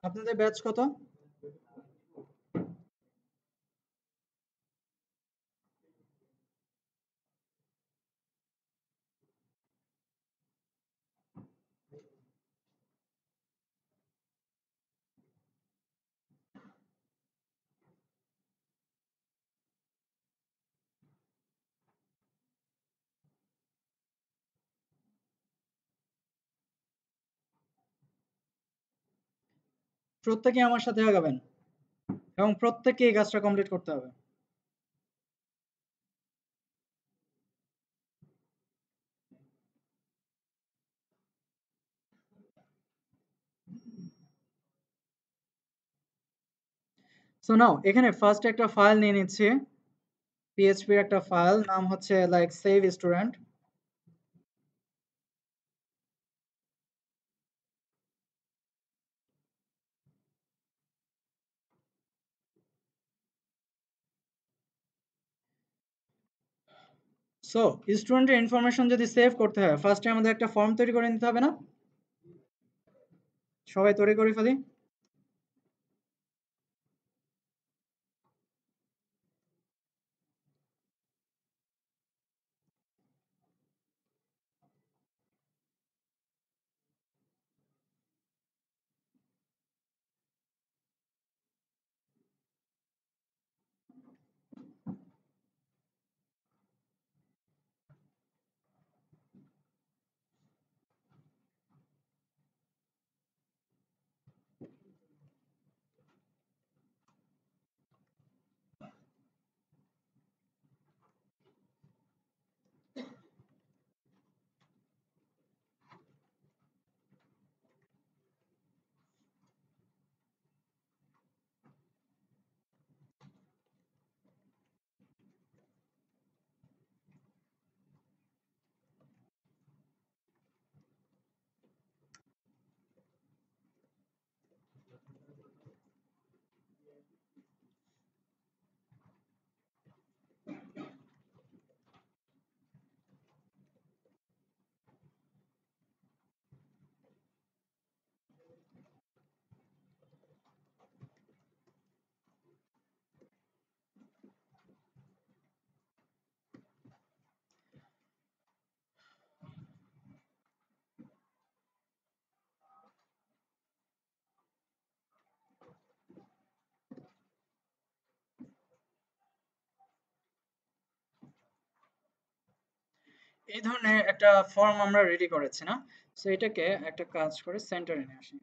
আপনাদের ব্যাচ কত? প্রত্যেকে আমার সাথে আগাবেন এবং প্রত্যেককে এই কাজটা কমপ্লিট করতে হবে। সো নাও এখানে ফার্স্ট একটা ফাইল নিয়ে নিচ্ছি, পিএইচপি এর একটা ফাইল, নাম হচ্ছে লাইক সেভ স্টুডেন্ট। সো স্টুডেন্টের ইনফরমেশন যদি সেভ করতে হয় ফার্স্টে আমাদের একটা ফর্ম তৈরি করে নিতে হবে না? সবাই তৈরি করে ফেলি। এই ধরনের একটা ফর্ম আমরা রেডি করেছি না? সো এটাকে একটা কাজ করে সেন্টারে নিয়ে আসি।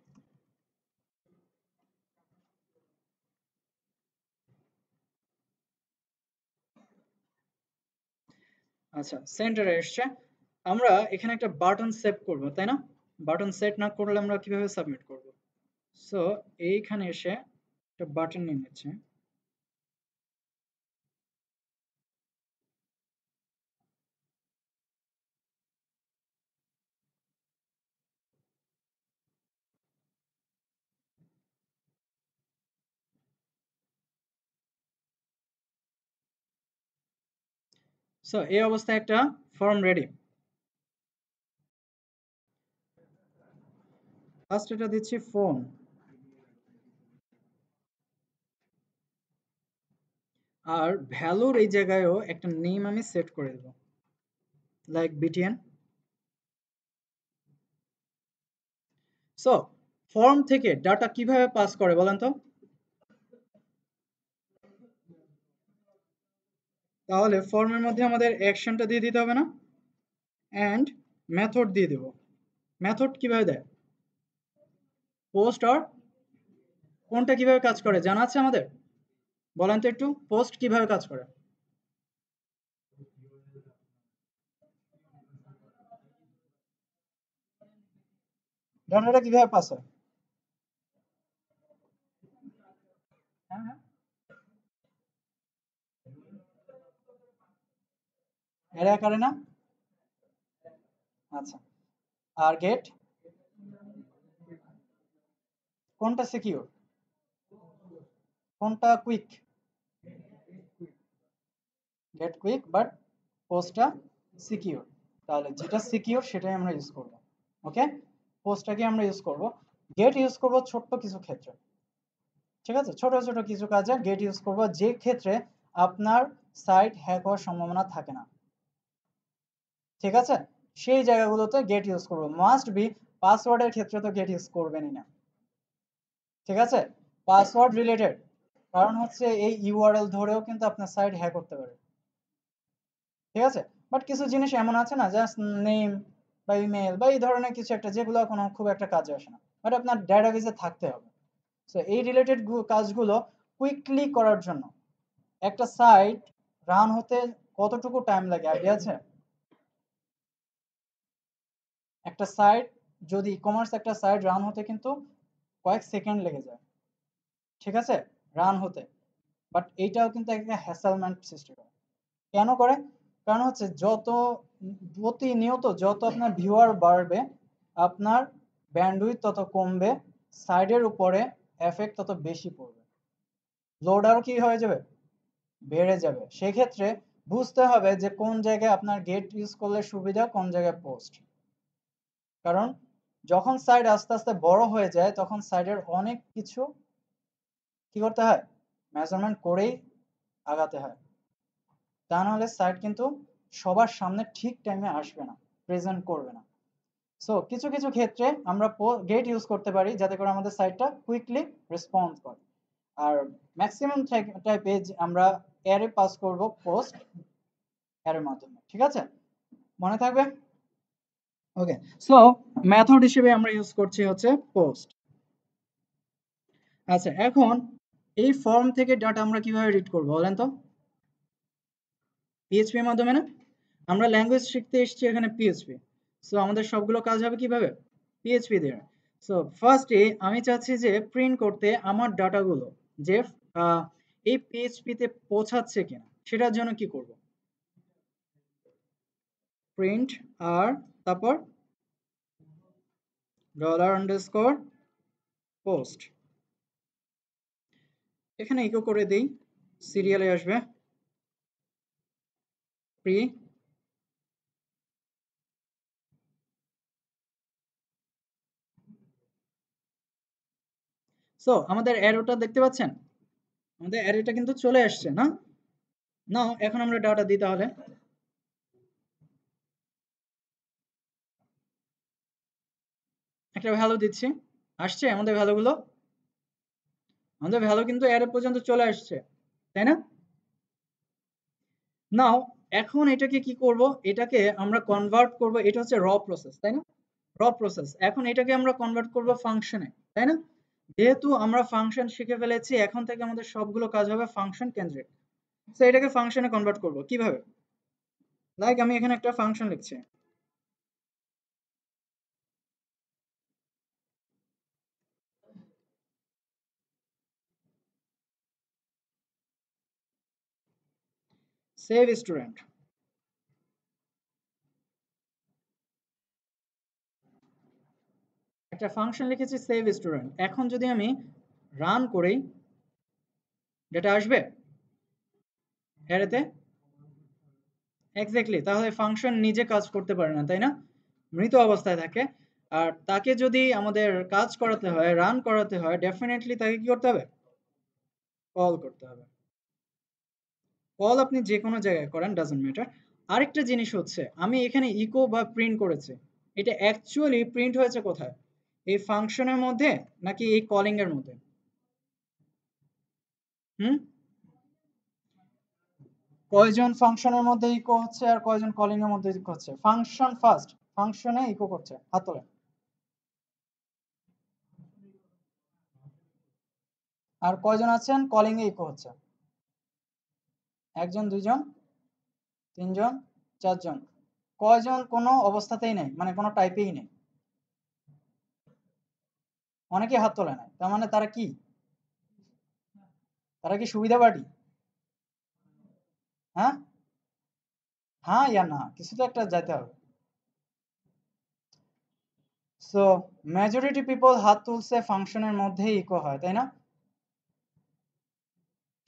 আচ্ছা, সেন্টারে এসছে। আমরা এখানে একটা বাটন সেভ করব, তাই না? বাটন সেট না করলে আমরা কিভাবে সাবমিট করব? সো এইখানে এসে একটা বাটন নিয়ে নিচ্ছে। সো এই অবস্থায় একটা ফর্ম রেডি। ফার্স্ট এটা দিচ্ছি ফোন, আর ভ্যালুর এই জায়গায়ও একটা নেম আমি সেট করে দেব, লাইক বিটিএন। সো ফর্ম থেকে ডাটা কিভাবে পাস করে বলেন তো? তাহলে ফর্মের মধ্যে আমাদের অ্যাকশনটা দিয়ে দিতে হবে না? অ্যান্ড মেথড দিয়ে দেব। মেথড কিভাবে দেয়? পোস্ট আর কোনটা কিভাবে কাজ করে জানা আছে আমাদের? বলেন তো একটু, পোস্ট কিভাবে কাজ করে? ডাটাটা কিভাবে পাস হয়? হ্যাঁ হ্যাঁ, এর আকারে না? আচ্ছা, আর গেট কোনটা সিকিউর, কোনটা কুইক? গেট কুইক, বাট পোস্টটা সিকিউর। তাহলে যেটা সিকিউর সেটাই আমরা ইউজ করব। ওকে, পোস্টটাকে আমরা ইউজ করব। গেট ইউজ করব ছোট্ট কিছু ক্ষেত্রে, ঠিক আছে, ছোট ছোট কিছু কাজে গেট ইউজ করব যে ক্ষেত্রে আপনার সাইট হ্যাক হওয়ার সম্ভাবনা থাকে না, ঠিক আছে, সেই জায়গাগুলোতে গেট ইউজ করব। মাস্ট বি পাসওয়ার্ডের ক্ষেত্রে তো গেট ইউজ করবেনই না, ঠিক আছে, পাসওয়ার্ড রিলেটেড, কারণ হচ্ছে এই ইউআরএল ধরেও কিন্তু আপনার সাইট হ্যাক করতে পারে, ঠিক আছে। বাট কিছু জিনিস এমন আছে না, জাস্ট নেম বা ইমেল বা এই ধরনের কিছু একটা, যেগুলো কোনো খুব একটা কাজে আসে না, বাট আপনার ডেটাবেজে থাকতে হবে। সো এই রিলেটেড কাজগুলো কুইকলি করার জন্য একটা সাইট রান হতে কতটুকু টাইম লাগে আইডিয়া আছে? একটা সাইট, যদি ই কমার্স একটা সাইট রান হতে কিন্তু কয়েক সেকেন্ড লেগে যায়, ঠিক আছে, রান হতে। বাট এইটাও কিন্তু একটা হ্যাসেলমেন্ট সৃষ্টি করে। কেন করে? কারণ হচ্ছে যত প্রতিনিয়ত যত আপনার ভিউয়ার বাড়বে, আপনার ব্যান্ডউইথ তত কমবে, সাইডের উপরে এফেক্ট তত বেশি পড়বে, লোড আরও কি হয়ে যাবে, বেড়ে যাবে। সেক্ষেত্রে বুঝতে হবে যে কোন জায়গায় আপনার গেট ইউজ করলে সুবিধা, কোন জায়গায় পোস্ট। কারণ যখন সাইড আস্তে আস্তে বড় হয়ে যায় তখন সাইডের অনেক কিছু কি করতে হয়, মেজারমেন্ট করেই আগাতে হয়, তা নাহলে সাইট কিন্তু সবার সামনে ঠিক টাইমে আসবে না, প্রেজেন্ট করবে না। সো কিছু কিছু ক্ষেত্রে আমরা গেট ইউজ করতে পারি যাতে করে আমাদের সাইটটা কুইকলি রেসপন্স করে। আর ম্যাক্সিমাম টাইপে আমরা অ্যারে পাস করব পোস্ট অ্যারের মাধ্যমে, ঠিক আছে, মনে থাকবে। ওকে, সো মেথড হিসেবে আমরা ইউজ করছি হচ্ছে পোস্ট। আচ্ছা, এখন এই ফর্ম থেকে ডাটা আমরা কিভাবে রিড করব বলেন তো? পিএইচপি এর মাধ্যমে না? আমরা ল্যাঙ্গুয়েজ শিখতে এসেছি এখানে পিএইচপি, সো আমাদের সবগুলো কাজ হবে কিভাবে, পিএইচপি দিয়ে। সো ফার্স্টে আমি চাচ্ছি যে প্রিন্ট করতে আমার ডাটাগুলো যে এই পিএইচপিতে পৌঁছাচ্ছে কিনা সেটার জন্য কি করব, প্রিন্ট আর তারপর $_পোস্ট, এখানে ইকো করে দেই, সিরিয়ালে আসবে প্রি। সো আমাদের অ্যারোটা দেখতে পাচ্ছেন, আমাদের অ্যারেটা কিন্তু চলে আসছে না? নাও এখন আমরা ডাটা দিই তাহলে। একটা ভ্যালু দিচ্ছি, আসছে আমাদের ভ্যালুগুলো, আমাদের ভ্যালু কিন্তু অ্যারে পর্যন্ত চলে আসছে, তাই না? নাও এখন এটাকে কি করব, এটাকে আমরা কনভার্ট করব, এটা হচ্ছে র প্রসেস, তাই না, র প্রসেস। এখন এটাকে আমরা কনভার্ট করব ফাংশনে, তাই না? যেহেতু আমরা ফাংশন শিখে ফেলেছি, এখন থেকে আমাদের সবগুলো কাজ হবে ফাংশন কেন্দ্রিক। তো এটাকে ফাংশনে কনভার্ট করব কিভাবে, লাইক আমি এখানে একটা ফাংশন লিখছি, সেভ স্টুডেন্ট, একটা ফাংশন লিখেছি সেভ স্টুডেন্ট। এখন যদি আমি রান করি, ডেটা আসবে অ্যারেতে, এক্স্যাক্টলি, তাহলে ফাংশন নিজে কাজ করতে পারে না, তাই না, মৃত অবস্থায় থাকে। আর তাকে যদি আমাদের কাজ করাতে হয়, রান করাতে হয়, ডেফিনেটলি তাকে কি করতে হবে, কল করতে হবে। কল আপনি যে কোনো জায়গায় করেন, ডাজন্ট ম্যাটার। আরেকটা জিনিস হচ্ছে, আমি এখানে ইকো বা প্রিন্ট করেছি, এটা অ্যাকচুয়ালি প্রিন্ট হয়েছে কোথায়, এই ফাংশনের মধ্যে নাকি এই কলিং এর মধ্যে? হুম, কয়জন ফাংশনের মধ্যে ইকো হচ্ছে আর কয়জন কলিং এর মধ্যে ইকো হচ্ছে? ফাংশন ফার্স্ট, ফাংশনে ইকো করছে, হাত তোলেন। আর কয়জন আছেন কলিং এ ইকো হচ্ছে? একজন, দুইজন, তিনজন, চারজন। কয়জন কোনো অবস্থাতেই নেই, মানে কোনো টাইপেই নেই? অনেকে হাত তোলে নাই, তার মানে তারা কি, তারা কি সুবিধা পার্টি? হ্যাঁ, হ্যাঁ ইয়া না, কিছু তো একটা যাইতে হবে। সো মেজরিটি পিপল হাত তুলছে, ফাংশনের মধ্যে ইকো হয়, তাই না?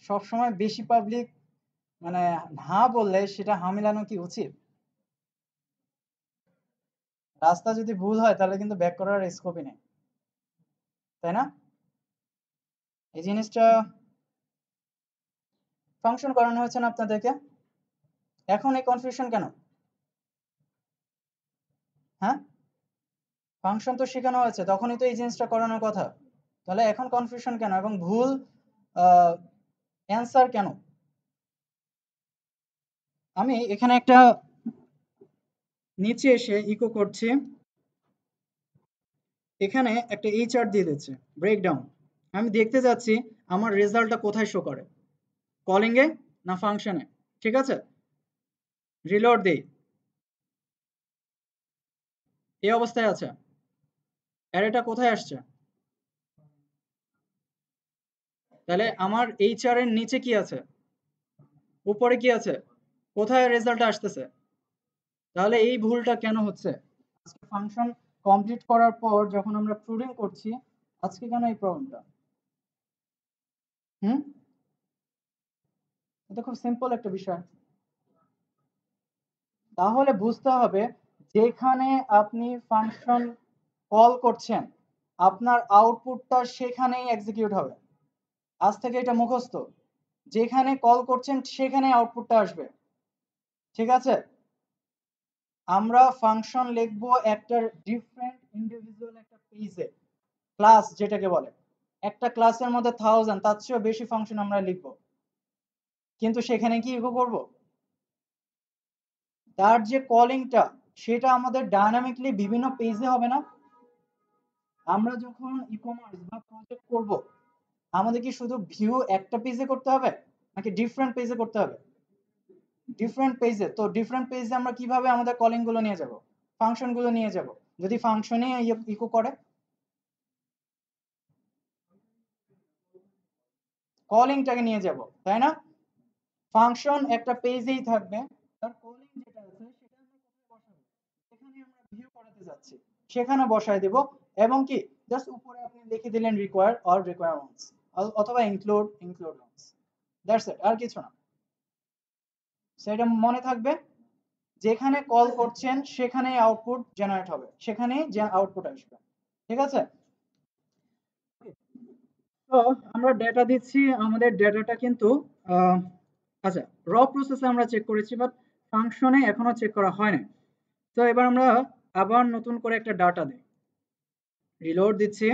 সবসময় বেশি পাবলিক মানে হ্যাঁ বললে সেটা হা মিলানো কি উচিত? রাস্তা যদি ভুল হয় তাহলে কিন্তু ব্যাক করার স্কোপই নেই। তাই না? এই জিনিসটা ফাংশন করানো হয়েছে না আপনাদেরকে? এখন এই কনফিউশন কেন? হ্যাঁ, ফাংশন তো শেখানো হয়েছে, তখনই তো এই জিনিসটা করানোর কথা। তাহলে এখন কনফিউশন কেন এবং ভুল অ্যান্সার কেন? আমি এখানে একটা নিচে এসে ইকো করছি, এখানে একটা এইচআর দিয়ে দিচ্ছে ব্রেকডাউন। আমি দেখতে যাচ্ছি আমার রেজাল্টটা কোথায় শো করে, কলিং এ না ফাংশনে। ঠিক আছে, রিলোড দেই, এই অবস্থায় আছে। অ্যারেটা কোথায় আসছে? তাহলে আমার এইচআর এর নিচে কি আছে, উপরে কি আছে, কোথায় রেজাল্ট আসতেছে? তাহলে এই ভুলটা কেন হচ্ছে? আজকে ফাংশন কমপ্লিট করার পর যখন আমরা প্রুভিং করছি, আজকে কেন এই প্রবলেমটা? হুম, এটা খুব সিম্পল একটা বিষয়। তাহলে বুঝতে হবে যেখানে আপনি ফাংশন কল করছেন আপনার আউটপুটটা সেখানেই এক্সিকিউট হবে। আজ থেকে এটা মুখস্থ, যেখানে কল করছেন সেখানেই আউটপুটটা আসবে। ঠিক আছে, আমরা ফাংশন লিখবো একটা ডিফারেন্ট ইন্ডিভিজুয়াল একটা পেজে, ক্লাস যেটাকে বলে। একটা ক্লাসের মধ্যে 1000 তার চেয়েও বেশি ফাংশন আমরা লিখবো, কিন্তু সেখানে কি ইকো করব? তার যে কলিংটা সেটা আমাদের ডায়নামিকলি বিভিন্ন পেজে হবে না? আমরা যখন ই-কমার্স বা প্রজেক্ট করব, আমাদের কি শুধু ভিউ একটা পেজে করতে হবে নাকি ডিফারেন্ট পেজে করতে হবে? ডিফারেন্ট পেজে। তো ডিফারেন্ট পেজে আমরা কিভাবে আমাদের কলিং গুলো নিয়ে যাব, ফাংশন গুলো নিয়ে যাব? যদি ফাংশনে ইকো করে, কলিংটাকে নিয়ে যাব, তাই না? ফাংশন একটা পেজেই থাকবে, তার কলিং যেটা আছে সেটা আমরা কোথায় বসাবো? যেখানে আমরা ভিউ করাতে যাচ্ছি সেখানে বসায় দেব। এবং কি জাস্ট উপরে আপনি লিখে দিলেন রিকোয়ার অর রিকোয়ারমেন্টস অথবা ইনক্লুড ওয়ান্স, দ্যাটস ইট, আর কিছু না। সেটা মনে থাকবে, যেখানে কল করছেন সেখানেই আউটপুট জেনারেট হবে, সেখানেই যে আউটপুট আসবে। ঠিক আছে, তো আমরা ডেটা দিচ্ছি, আমাদের ডেটাটা কিন্তু আহ, আচ্ছা, র প্রসেসে আমরা চেক করেছি, বাট ফাংশনে এখনো চেক করা হয়নি। তো এবার আমরা আবার নতুন করে একটা ডাটা দিই, রিলোড দিচ্ছি,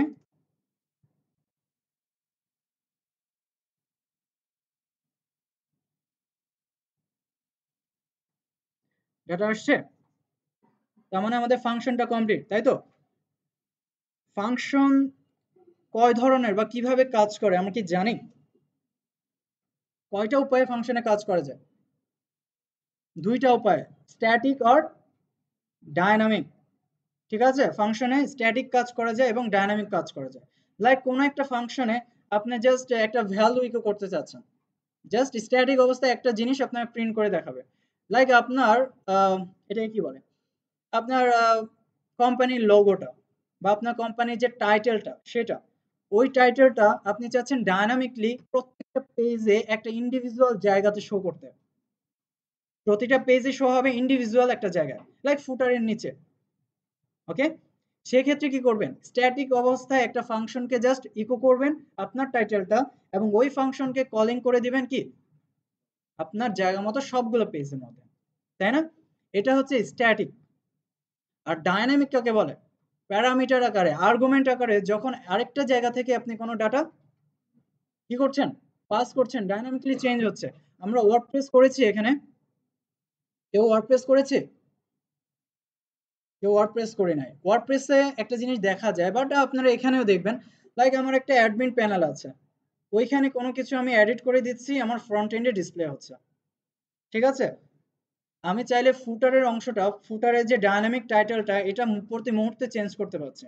ডাটা আসছে, তার মানে আমাদের ফাংশনটা কমপ্লিট, তাই তো? ফাংশন কয় ধরনের বা কিভাবে কাজ করে আমরা কি জানি? কয়টা উপায়ে ফাংশনে কাজ করা যায়? দুইটা উপায়, স্ট্যাটিক আর ডায়নামিক। ঠিক আছে, ফাংশনে স্ট্যাটিক কাজ করা যায় এবং ডায়নামিক কাজ করা যায়। লাইক কোনো একটা ফাংশনে আপনি জাস্ট একটা ভ্যালু ইকো করতে চাচ্ছেন, জাস্ট স্ট্যাটিক অবস্থায় একটা জিনিস আপনার প্রিন্ট করে দেখাবে। লাইক আপনার এটাকে কি বলে, আপনার কোম্পানির লোগোটা বা আপনার কোম্পানির যে টাইটেলটা সেটা, ওই টাইটেলটা আপনি চাচ্ছেন ডায়নামিকলি প্রত্যেকটা পেজে একটা ইন্ডিভিজুয়াল জায়গাতে শো করতে, প্রতিটা পেজে শো হবে ইন্ডিভিজুয়াল একটা জায়গায়, লাইক ফুটারের নিচে। ওকে, সেক্ষেত্রে কি করবেন, স্ট্যাটিক অবস্থায় একটা ফাংশনকে জাস্ট ইকো করবেন আপনার টাইটেলটা, এবং ওই ফাংশনকে কলিং করে দিবেন কি আপনার জায়গা মতো সবগুলো পেজের মধ্যে, তাই না? এটা হচ্ছে স্ট্যাটিক। আর ডায়নামিক কাকে বলে, প্যারামিটার আকারে আর্গুমেন্ট আকারে যখন আরেকটা জায়গা থেকে আপনি কোনো ডাটা কি করছেন, পাস করছেন, ডায়নামিকলি চেঞ্জ হচ্ছে। আমরা ওয়ার্ডপ্রেস করেছি এখানে, কেউ ওয়ার্ডপ্রেস করেছে? কেউ ওয়ার্ডপ্রেস করে নাই। ওয়ার্ডপ্রেসে একটা জিনিস দেখা যায়, বাট আপনারা এখানেও দেখবেন, লাইক আমার একটা অ্যাডমিন প্যানেল আছে, ওইখানে কোনো কিছু আমি এডিট করে দিচ্ছি, আমার ফ্রন্ট এন্ডে ডিসপ্লে হচ্ছে। ঠিক আছে, আমি চাইলে ফুটারের অংশটা, ফুটারের যে ডায়নামিক টাইটেলটা, এটা প্রতি মুহূর্তে চেঞ্জ করতে পারছি।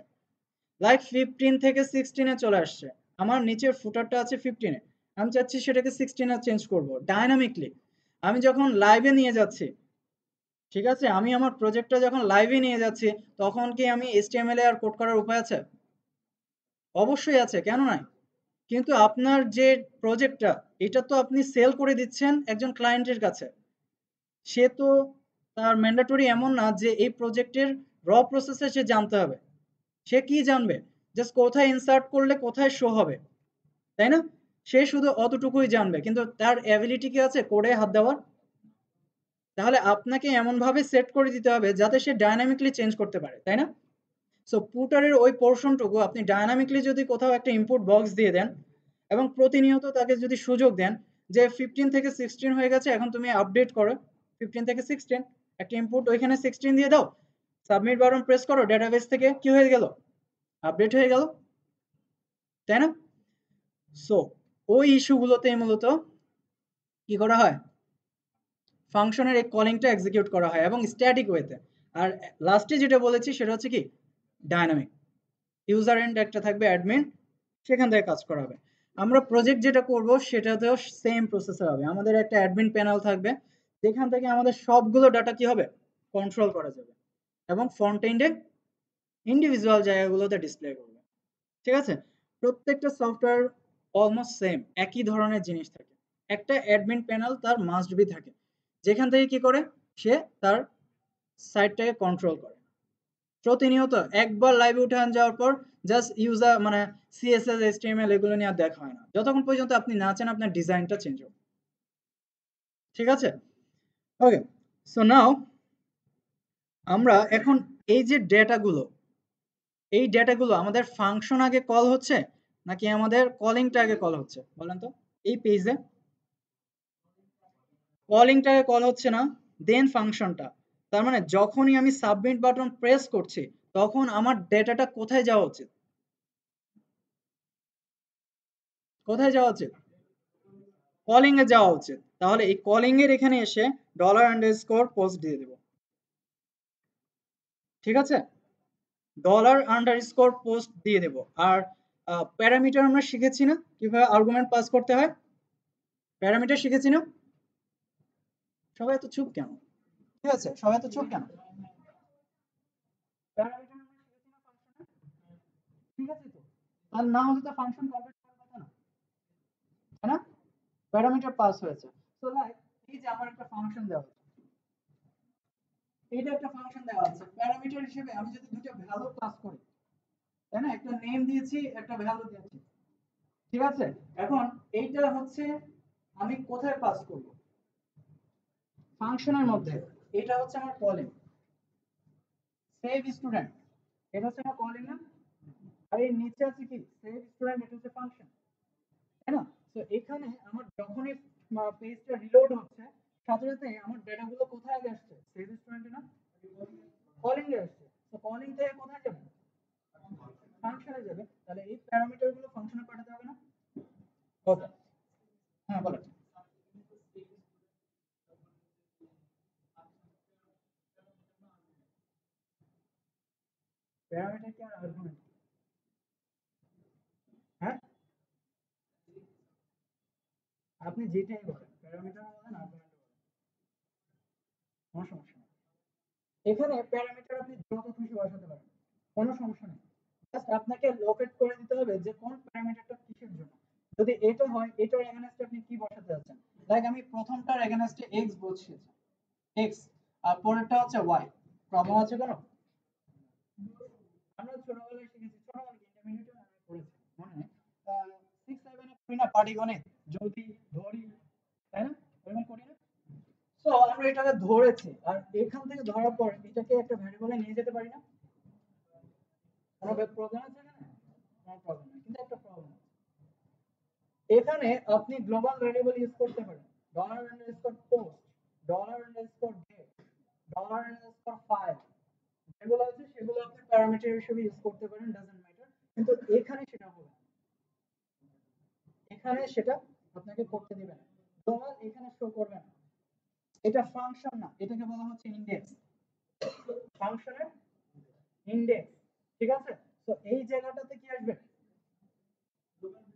লাইক 15 থেকে 16 এ চলে আসছে, আমার নিচের ফুটারটা আছে 15 এ, আমি চাচ্ছি সেটাকে 16 এ চেঞ্জ করব ডায়নামিকলি। আমি যখন লাইভে নিয়ে যাচ্ছি, ঠিক আছে, আমি আমার প্রজেক্টটা যখন লাইভে নিয়ে যাচ্ছি, তখন কি আমি HTML এ আর কোড করার উপায় আছে? অবশ্যই আছে, কেন নাই? কিন্তু আপনার যে প্রজেক্টটা, এটা তো আপনি সেল করে দিচ্ছেন একজন ক্লায়েন্টের কাছে, সে তো, তার ম্যান্ডেটরি এমন না যে এই প্রজেক্টের র প্রসেসে সে জানতে হবে। সে কি জানবে, জাস্ট কোথায় ইনসার্ট করলে কোথায় শো হবে, তাই না? সে শুধু অতটুকুই জানবে, কিন্তু তার অ্যাবিলিটি কি আছে কোডে হাত দেওয়ার? তাহলে আপনাকে এমন ভাবে সেট করে দিতে হবে যাতে সে ডাইনামিকলি চেঞ্জ করতে পারে, তাই না? সো পুটারের ওই পোর্শনটুকু আপনি ডাইনামিকলি যদি কোথাও একটা ইনপুট বক্স দিয়ে দেন এবং প্রতিনিয়ত তাকে যদি সুযোগ দেন যে 15 থেকে 16 হয়ে গেছে, এখন তুমি আপডেট করো 15 থেকে 16, একটা ইনপুট ওইখানে 16 দিয়ে দাও, সাবমিট বাটন প্রেস করো, ডেটাবেস থেকে কি হয়ে গেল, আপডেট হয়ে গেল, তাই না? সো ওই ইস্যুগুলোতে মূলত কি করা হয়, ফাংশনের এই কলিংটা এক্সিকিউট করা হয় এবং স্ট্যাটিক ওয়েতে। আর লাস্টে যেটা বলেছি সেটা হচ্ছে কি ডাইনামিক, ইউজার এন্ড একটা থাকবে অ্যাডমিন, সেখান থেকে কাজ করা হবে। আমরা প্রজেক্ট যেটা করব সেটাতেও সেম প্রসেসে হবে, আমাদের একটা অ্যাডমিন প্যানেল থাকবে যেখান থেকে আমাদের সবগুলো ডাটা কি হবে কন্ট্রোল করা যাবে এবং ফ্রন্ট এন্ডে ইন্ডিভিজুয়াল জায়গাগুলোতে ডিসপ্লে করবে। ঠিক আছে, প্রত্যেকটা সফটওয়্যার অলমোস্ট সেম একই ধরনের জিনিস থাকে। একটা অ্যাডমিন প্যানেল তার মাস্ট বি থাকে, যেখান থেকে কি করে সে তার সাইটটাকে কন্ট্রোল করে। প্রতিনিয়ত একবার লাইভে উঠে যাওয়ার পর জাস্ট ইউজার মানে সিএসএস এইচটিএমএল এগুলো নিয়ে আর দেখা হয় না, যতক্ষণ পর্যন্ত আপনি না চান আপনার ডিজাইনটা চেঞ্জ হবে। ঠিক আছে, ওকে। সো নাও আমরা এখন এই যে ডেটাগুলো, এই ডেটাগুলো আমাদের ফাংশন আগে কল হচ্ছে নাকি আমাদের কলিংটা আগে কল হচ্ছে বলেন তো? এই পেজে কলিংটাকে কল হচ্ছে না, দেন ফাংশনটা। তার মানে যখনই আমি সাবমিট বাটন প্রেস করছি তখন আমার ডেটাটা কোথায় যাওয়া উচিত, কোথায় যাওয়া উচিত? কলিং এ যাওয়া উচিত। তাহলে এই কলিং এর এখানে এসে $_ দিয়ে দেব। ঠিক আছে, $_ দিয়ে দেব। আর প্যারামিটার আমরা শিখেছি না কিভাবে আর্গুমেন্ট পাস করতে হয়, প্যারামিটার শিখেছি না? সবাই এত চুপ কেন? ঠিক আছে, সবাই এত চুপ কেন? প্যারামিটার আমরা শিখেছি না ফাংশনে, ঠিক আছে তো? আর না হলে তো ফাংশন কমপ্লিট করার কথা না, তাই না? প্যারামিটার পাস হয়েছে। সো লাইক এই যে আমার একটা ফাংশন দেওয়া আছে, এটা একটা ফাংশন দেওয়া আছে, প্যারামিটার হিসেবে আমি যদি দুটো ভ্যালু পাস করি, তাই না, একটা নেম দিয়েছি একটা ভ্যালু দিয়েছি, ঠিক আছে? এখন এইটা হচ্ছে আমি কোথায় পাস করব, ফাংশনের মধ্যে। এটা হচ্ছে আমার কলিং, সেভ স্টুডেন্ট, এটা হচ্ছে আমার কলিং না? আর এর নিচে আছে কি সেভ স্টুডেন্ট, এটা হচ্ছে ফাংশন, তাই না? তো এখানে আমার যখনই পেজটা রিলোড হচ্ছে সাথে সাথে আমার ডেটাগুলো কোথায় আগে আসছে, সেভ স্টুডেন্টে না, কলিং এ আসছে। তো কলিং থেকে কোথায় যাবে, ফাংশনে যাবে। তাহলে এই প্যারামিটার গুলো ফাংশনে পাঠাতে হবে না? ওকে, হ্যাঁ বলেন। প্যারামিটার কি আর আর্গুমেন্ট? হ্যাঁ, আপনি যেটাই বলেন, প্যারামিটার বলেন আর্গুমেন্ট বলেন, কোনো সমস্যা নেই। এখানে প্যারামিটার আপনি যত খুশি বসাতে পারেন, কোনো সমস্যা নেই। জাস্ট আপনাকে লোকেট করে দিতে হবে যে কোন প্যারামিটারটা কিসের জন্য। যদি এটা হয় এটার এগেইনস্টে আপনি কি বসাতে যাচ্ছেন, লাইক আমি প্রথমটার এগেইনস্টে x বসিয়েছি, x, আর পরেরটা হচ্ছে y, প্রবলেম আছে কোনো? আমরা ছোটবেলায় শিখেছি, ছোটবেলায় ইন্টারমিডিয়েটে আমি পড়েছি মনে নেই, 6-7 এ করি না পাটিগণিত, যদি ধরি, তাই না, এরকম করি না? সো আমরা এটাকে ধরেছি আর এখান থেকে ধরার পর এটাকে একটা ভ্যারিয়েবলে নিয়ে যেতে পারি না? কোনো প্রবলেম আছে এখানে? কোনো প্রবলেম নেই, কিন্তু একটা প্রবলেম আছে। এখানে আপনি গ্লোবাল ভ্যারিয়েবল ইউজ করতে পারেন, $_post, $_date, $_file, যেগুলো আছে সেগুলো আপনি প্যারামিটার হিসেবে ইউজ করতে পারেন, ডাজন্ট ম্যাটার। কিন্তু এখানে সেটা হবে না, এখানে সেটা আপনাকে করতে দিবে না, গ্লোবাল এখানে শো করবে না। এটা ফাংশন না, এটাকে বলা হচ্ছে ইন্ডেক্স, ফাংশনের ইন্ডেক্স। ঠিক আছে, তো এই জায়গাটাতে কি আসবে,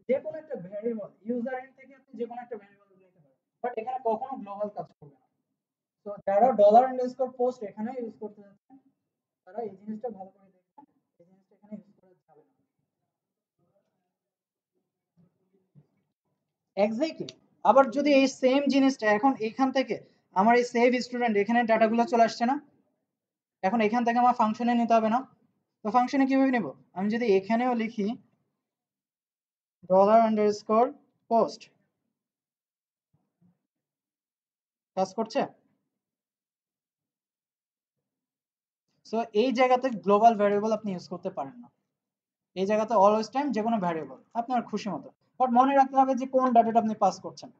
যে কোনো একটা ভ্যারিয়েবল, ইউজার এন্ড থেকে আপনি যে কোনো একটা ভ্যারিয়েবল নিতে পারেন, বাট এখানে কখনো গ্লোবাল কাজ করবে না। তো যারা $_post এখানে ইউজ করতে যাচ্ছেন তারা এই জিনিসটা ভালো করে দেখবেন, এই জিনিসটা এখানে ইউজ করা যাবে না। এক্স্যাক্টলি। আবার যদি এই সেম জিনিসটা এখন এখান থেকে আমার এই সেভ স্টুডেন্ট এখানে ডাটাগুলো চলে আসছে না, এখন এখান থেকে আমার ফাংশনে নিতে হবে না? তো ফাংশনে কিভাবে নেব, আমি যদি এখানেও লিখি $_post, কাজ করছে? সো এই জায়গাতে গ্লোবাল ভ্যারিয়েবল আপনি ইউজ করতে পারেন না, এই জায়গাতে অলওয়েজ টাইম যে কোনো ভ্যারিয়েবল আপনার খুশি মতো, বাট মনে রাখতে হবে যে কোন ডাটাটা আপনি পাস করছেন।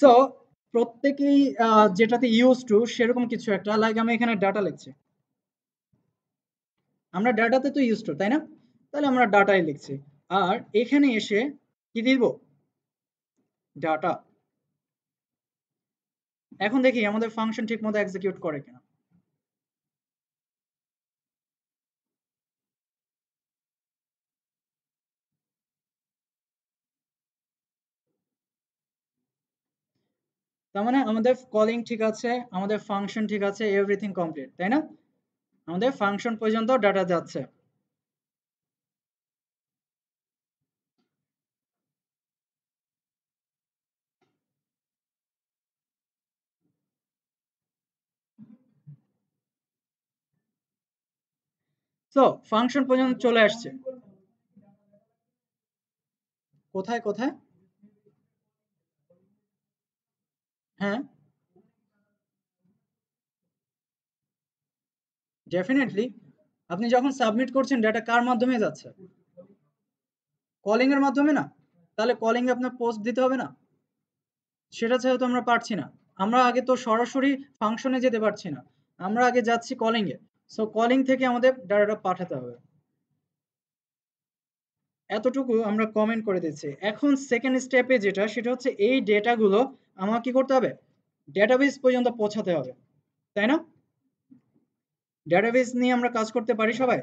সো প্রত্যেকেই যেটাতে ইউজ টু সেরকম কিছু একটা, লাইক আমি এখানে ডাটা লিখছি, আমরা ডাটাতে তো ইউজ টু, তাই না? তাহলে আমরা ডাটাই লিখছি, আর এখানে এসে কি দিব, ডাটা। এখন দেখি আমাদের ফাংশন ঠিক মতো এক্সিকিউট করে কিনা। তার মানে আমাদের কলিং ঠিক আছে, আমাদের ফাংশন ঠিক আছে, এভরিথিং কমপ্লিট, তাই না? আমাদের ফাংশন পর্যন্ত ডাটা যাচ্ছে। তো ফাংশন পর্যন্ত চলে আসছে, কোথায় কোথায়? হ্যাঁ, ডেফিনেটলি। আপনি যখন সাবমিট করছেন ডাটা কার মাধ্যমে যাচ্ছে, কলিং এর মাধ্যমে না? তাহলে কলিং এ আপনার পোস্ট দিতে হবে না? সেটা ছাড়া তো আমরা পারছি না, আমরা আগে তো সরাসরি ফাংশনে যেতে পারছি না, আমরা আগে যাচ্ছি কলিং এ। সো কলিং থেকে আমাদের ডাটাটা পাঠাতে হবে, এতটুকু আমরা কমেন্ট করে দিচ্ছি। এখন সেকেন্ড স্টেপে যেটা, সেটা হচ্ছে এই ডেটাগুলো আমার কি করতে হবে, ডেটাবেস পর্যন্ত পৌঁছাতে হবে, তাই না? ডেটাবেস নিয়ে আমরা কাজ করতে পারি সবাই।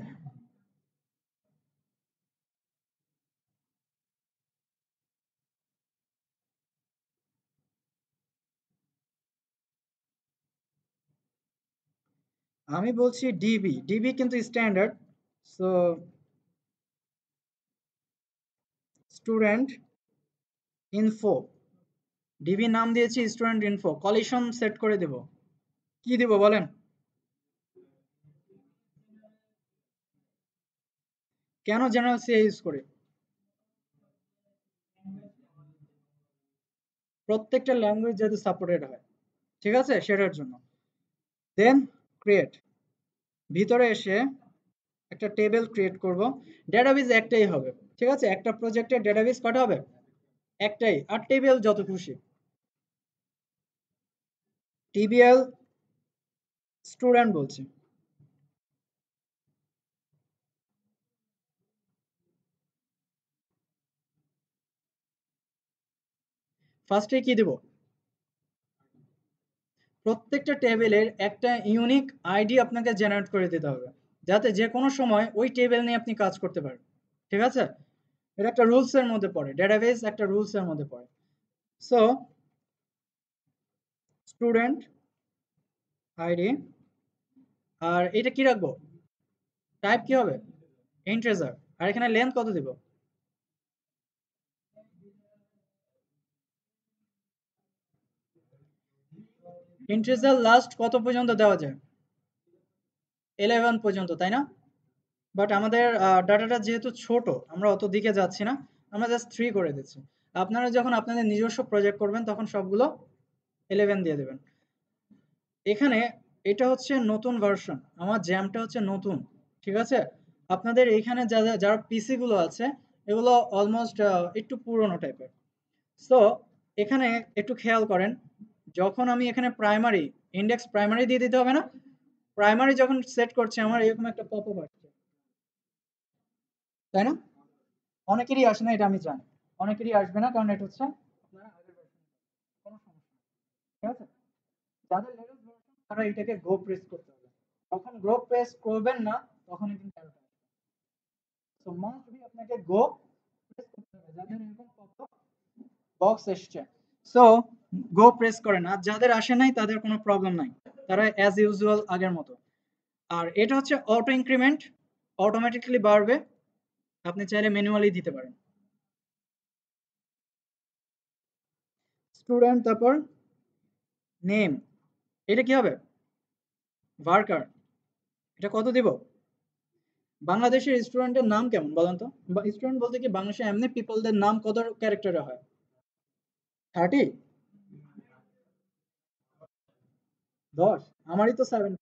আমি বলছি ডিবি, ডিবি কিন্তু standard. So student info, DB নাম দিয়েছি স্টুডেন্ট ইনফো, কলিশন সেট করে দেব, কি দিব বলেন? কেন জেনারেল সি ইউজ করি? প্রত্যেকটা ল্যাঙ্গুয়েজ যাতে সাপোর্টেড হয়, ঠিক আছে, সেটার জন্য। দেন ক্রিয়েট, ভিতরে এসে একটা টেবিল ক্রিয়েট করব, ডেটাবেস একটাই হবে, ঠিক আছে, একটা প্রজেক্টের ডেটাবেস কটা হবে, একটাই, আর টেবিল যত খুশি। টিবিএল স্টুডেন্ট বলছি, ফার্স্টে কি দেব, প্রত্যেকটা টেবিলের একটা ইউনিক আইডি আপনাকে জেনারেট করে দিতে হবে, যাতে যে কোনো সময় ওই টেবিল নিয়ে আপনি কাজ করতে পারেন, ঠিক আছে? এটা একটা রুলস এর মধ্যে পড়ে, ডেটাবেস একটা রুলস এর মধ্যে পড়ে। সো স্টুডেন্ট আইডি, আর এটা কি রাখবো, টাইপ কি হবে, ইন্টিজার, আর এখানে লেন্থ কত দিব, ইন্টিজার লাস্ট কত পর্যন্ত দেওয়া যায়, 11 পর্যন্ত, তাই না? বাট আমাদের ডাটাটা যেহেতু ছোট, আমরা অত দিকে যাচ্ছি না, আমরা জাস্ট 3 করে দিচ্ছি। আপনারা যখন আপনাদের নিজস্ব প্রজেক্ট করবেন তখন সবগুলো 11 দিয়ে দেবেন। এখানে এটা হচ্ছে নতুন ভার্সন, আমার জ্যামটা হচ্ছে নতুন, ঠিক আছে? আপনাদের এখানে যারা যারা পিসি গুলো আছে এগুলো অলমোস্ট একটু পুরনো টাইপের। সো এখানে একটু খেয়াল করেন, যখন আমি এখানে প্রাইমারি, ইন্ডেক্স প্রাইমারি দিয়ে দিতে হবে না? প্রাইমারি যখন সেট করছে আমার এরকম একটা পপআপ আসছে, তাই না? অনেকেরই আসে না, এটা আমি জানি, অনেকেরই আসবে না, কারণ এটা হচ্ছে আপনারা আগের version, কোনো সমস্যা নেই, ঠিক আছে? যাদের লেটেস্ট ভার্সন তারা এটাকে গো প্রেস করতে হবে, যখন গো প্রেস করবেন না তখনই কিন্তু error আসবে। সো মাস্ট বি আপনাকে গো প্রেস করতে হবে যাদের এরকম পপআপ বক্স এসছে। সো গো প্রেস করেন, আর যাদের আসে নাই তাদের কোনো প্রবলেম নাই, তারা অ্যাজ ইউজুয়াল আগের মতো। আর এটা হচ্ছে অটো ইনক্রিমেন্ট, অটোমেটিক্যালি বাড়বে, আপনি চাইলে ম্যানুয়ালি দিতে পারেন। স্টুডেন্ট, তারপর নেম, এটা কি হবে, ভার্কার, এটা কত দিব? বাংলাদেশের স্টুডেন্টের নাম কেমন বলেন তো? স্টুডেন্ট বলতে কি বাংলাদেশে এমনি পিপলদের নাম কত ক্যারেক্টারে হয়? 30? 10? আমারই তো 7।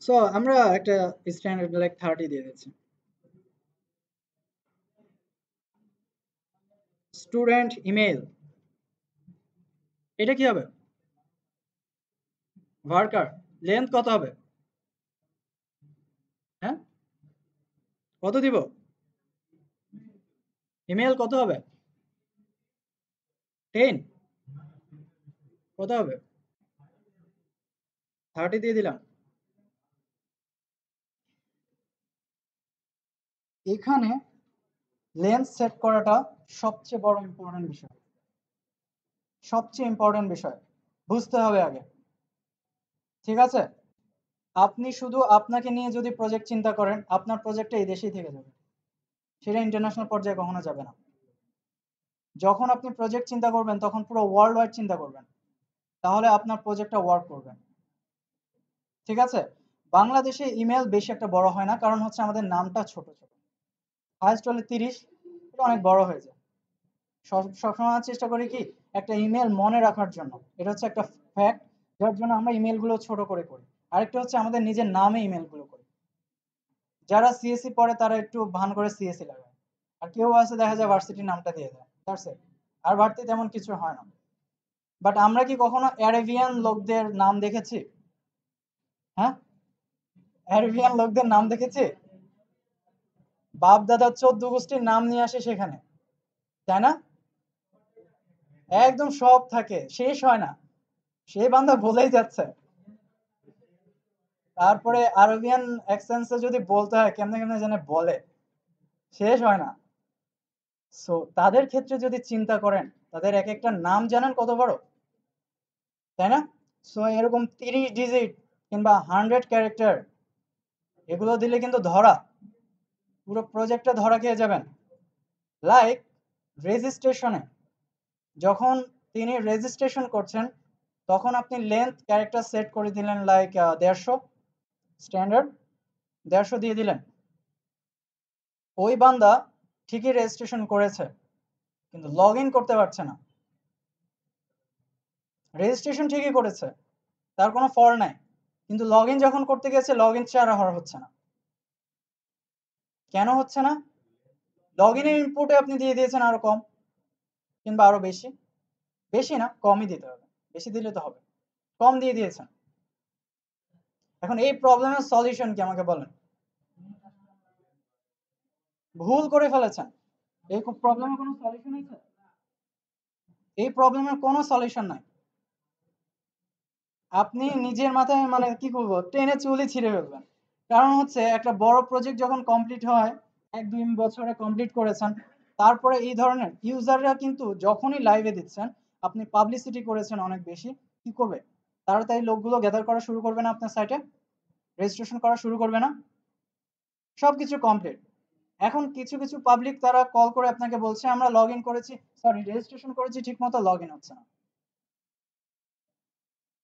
সো আমরা একটা স্ট্যান্ডার্ড লাইক 30 দিয়ে দিচ্ছি। স্টুডেন্ট ইমেল, এটা কি হবে? ভার্কার লেন্থ কত হবে? হ্যাঁ, কত দিব? ইমেল কত হবে? 10? কত হবে? 30 দিয়ে দিলাম। এখানে লেন্থ সেট করাটা সবচেয়ে বড় ইম্পর্টেন্ট বিষয়, সবচেয়ে ইম্পর্টেন্ট বিষয় বুঝতে হবে আগে। ঠিক আছে, আপনি শুধু আপনাকে নিয়ে যদি প্রজেক্ট চিন্তা করেন, আপনার প্রজেক্টটা এই দেশেই থেকে যাবে, সেটা ইন্টারন্যাশনাল পর্যায়ে কখনো যাবে না। যখন আপনি প্রজেক্ট চিন্তা করবেন তখন পুরো ওয়ার্ল্ড ওয়াইড চিন্তা করবেন, তাহলে আপনার প্রজেক্টটা ওয়ার্ক করবে। ঠিক আছে, বাংলাদেশে ইমেল বেশি একটা বড় হয় না, কারণ হচ্ছে আমাদের নামটা ছোট ছোট, হাইস্ট হলে 30, এটা অনেক বড় হয়ে যায়। সবসময় চেষ্টা করি কি একটা ইমেল মনে রাখার জন্য, এটা হচ্ছে একটা ফ্যাক্ট, যার জন্য আমরা ইমেলগুলো ছোট করে করি। আরেকটা হচ্ছে আমাদের নিজের নামে ইমেলগুলো করি। যারা সিএসসি পড়ে তারা একটু ভান করে সিএসসি লাগায়, আর কেউ আছে দেখা যায় ভার্সিটির নামটা দিয়ে দেয়, দ্যাটস ইট। আর বাড়তি তেমন কিছু হয় না। বাট আমরা কি কখনো অ্যারেবিয়ান লোকদের নাম দেখেছি? হ্যাঁ, অ্যারেবিয়ান লোকদের নাম দেখেছি? বাপ দাদা 14 গোষ্ঠীর নাম নিয়ে আসে সেখানে, তাই না? একদম সব থাকে, শেষ হয় না, সেই বান্দা বলেই যাচ্ছে। তারপরে আরবিয়ান অ্যাকসেন্টে যদি বলতে হয় কেমনে কেমনে যেন বলে, শেষ হয় না। সো তাদের ক্ষেত্রে যদি চিন্তা করেন, তাদের এক একটা নাম জানেন কত বড়, তাই না? সো এরকম 30 ডিজিট কিংবা 100 ক্যারেক্টার, এগুলো দিলে কিন্তু ধরা, পুরো প্রজেক্টটা ধরা খেয়ে যাবেন। লাইক রেজিস্ট্রেশনে, যখন তিনি রেজিস্ট্রেশন করছেন তখন আপনি লেন্থ ক্যারেক্টার সেট করে দিলেন লাইক 150, স্ট্যান্ডার্ড 150 দিয়ে দিলেন। ওই বান্দা ঠিকই রেজিস্ট্রেশন করেছে কিন্তু লগ ইন করতে পারছে না। রেজিস্ট্রেশন ঠিকই করেছে, তার কোনো ফল নাই, কিন্তু লগ ইন যখন করতে গেছে লগ ইন চার হওয়ার হচ্ছে না। কেন হচ্ছে না? লগ ইনের ইনপুটে আপনি দিয়ে দিয়েছেন আরো কম কিংবা আরো বেশি, বেশি না কমই দিতে হবে, বেশি দিলে তো হবে, কম দিয়ে দিয়েছেন। এখন এই প্রবলেমের সলিউশন কি আমাকে বলেন? ভুল করে ফেলেছেন, এই প্রবলেমের কোনো সলিউশন আছে? এই প্রবলেমের কোনো সলিউশন নাই। আপনি নিজের মাথায় মানে কি করবো টেনে চুলি ছিঁড়ে ফেলবেন। কারণ হচ্ছে একটা বড় প্রজেক্ট যখন কমপ্লিট হয়, 1-2 বছরে কমপ্লিট করেছেন, তারপরে এই ধরনের ইউজাররা কিন্তু যখনই লাইভে দিচ্ছেন, আপনি পাবলিসিটি করেছেন অনেক বেশি, কি করবে? তাড়াতাড়ি লোকগুলো গ্যাদার করা শুরু করবে না আপনার সাইটে, রেজিস্ট্রেশন করা শুরু করবে না? সবকিছু কমপ্লিট। এখন কিছু কিছু পাবলিক তারা কল করে আপনাকে বলছে আমরা লগ ইন করেছি, সরি রেজিস্ট্রেশন করেছি ঠিক মতো, লগ ইন হচ্ছে না।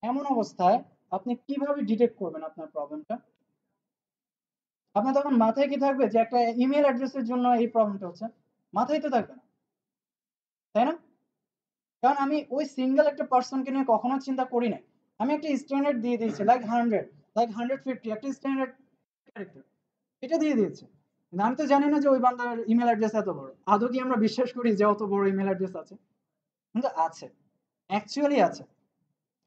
এমন অবস্থায় আপনি কিভাবে ডিটেক্ট করবেন আপনার প্রবলেমটা? আপনার তখন মাথায় কি থাকবে যে একটা ইমেল অ্যাড্রেসের জন্য এই প্রবলেমটা হচ্ছে? মাথায় তো থাকবে না, তাই না? কারণ আমি ওই সিঙ্গেল একটা পার্সনকে নিয়ে কখনো চিন্তা করি নাই। আমি একটা স্ট্যান্ডার্ড দিয়ে দিয়েছি লাইক 100, লাইক 150, একটা স্ট্যান্ডার্ড ক্যারেক্টার, এটা দিয়ে দিয়েছি। কিন্তু আমি তো জানি না যে ওই বান্দার ইমেল অ্যাড্রেস এত বড়। আদৌ কি আমরা বিশ্বাস করি যে অত বড় ইমেল অ্যাড্রেস আছে? কিন্তু আছে, অ্যাকচুয়ালি আছে।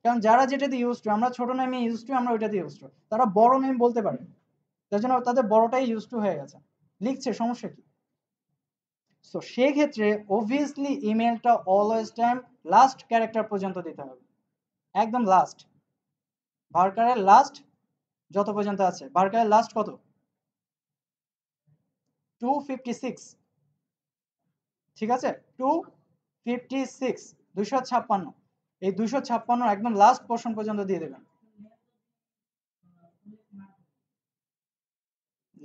কারণ যারা যেটাতে ইউজ টু, আমরা ছোট নেমে ইউজ টু, আমরা ওইটাতে ইউজ টু, তারা বড় নেম বলতে পারে, তার জন্য তাদের বড়টাই ইউজ টু হয়ে গেছে, লিখছে, সমস্যা কি? সো সেক্ষেত্রে অবভিয়াসলি ইমেলটা অলওয়েজ টাইম লাস্ট ক্যারেক্টার পর্যন্ত দিতে হবে, একদম লাস্ট। ভার্কারের লাস্ট যত পর্যন্ত আছে, ভার্কারের লাস্ট কত? 256, ঠিক আছে, 256, 256, এই 256 একদম লাস্ট পোর্শন পর্যন্ত দিয়ে দেবেন।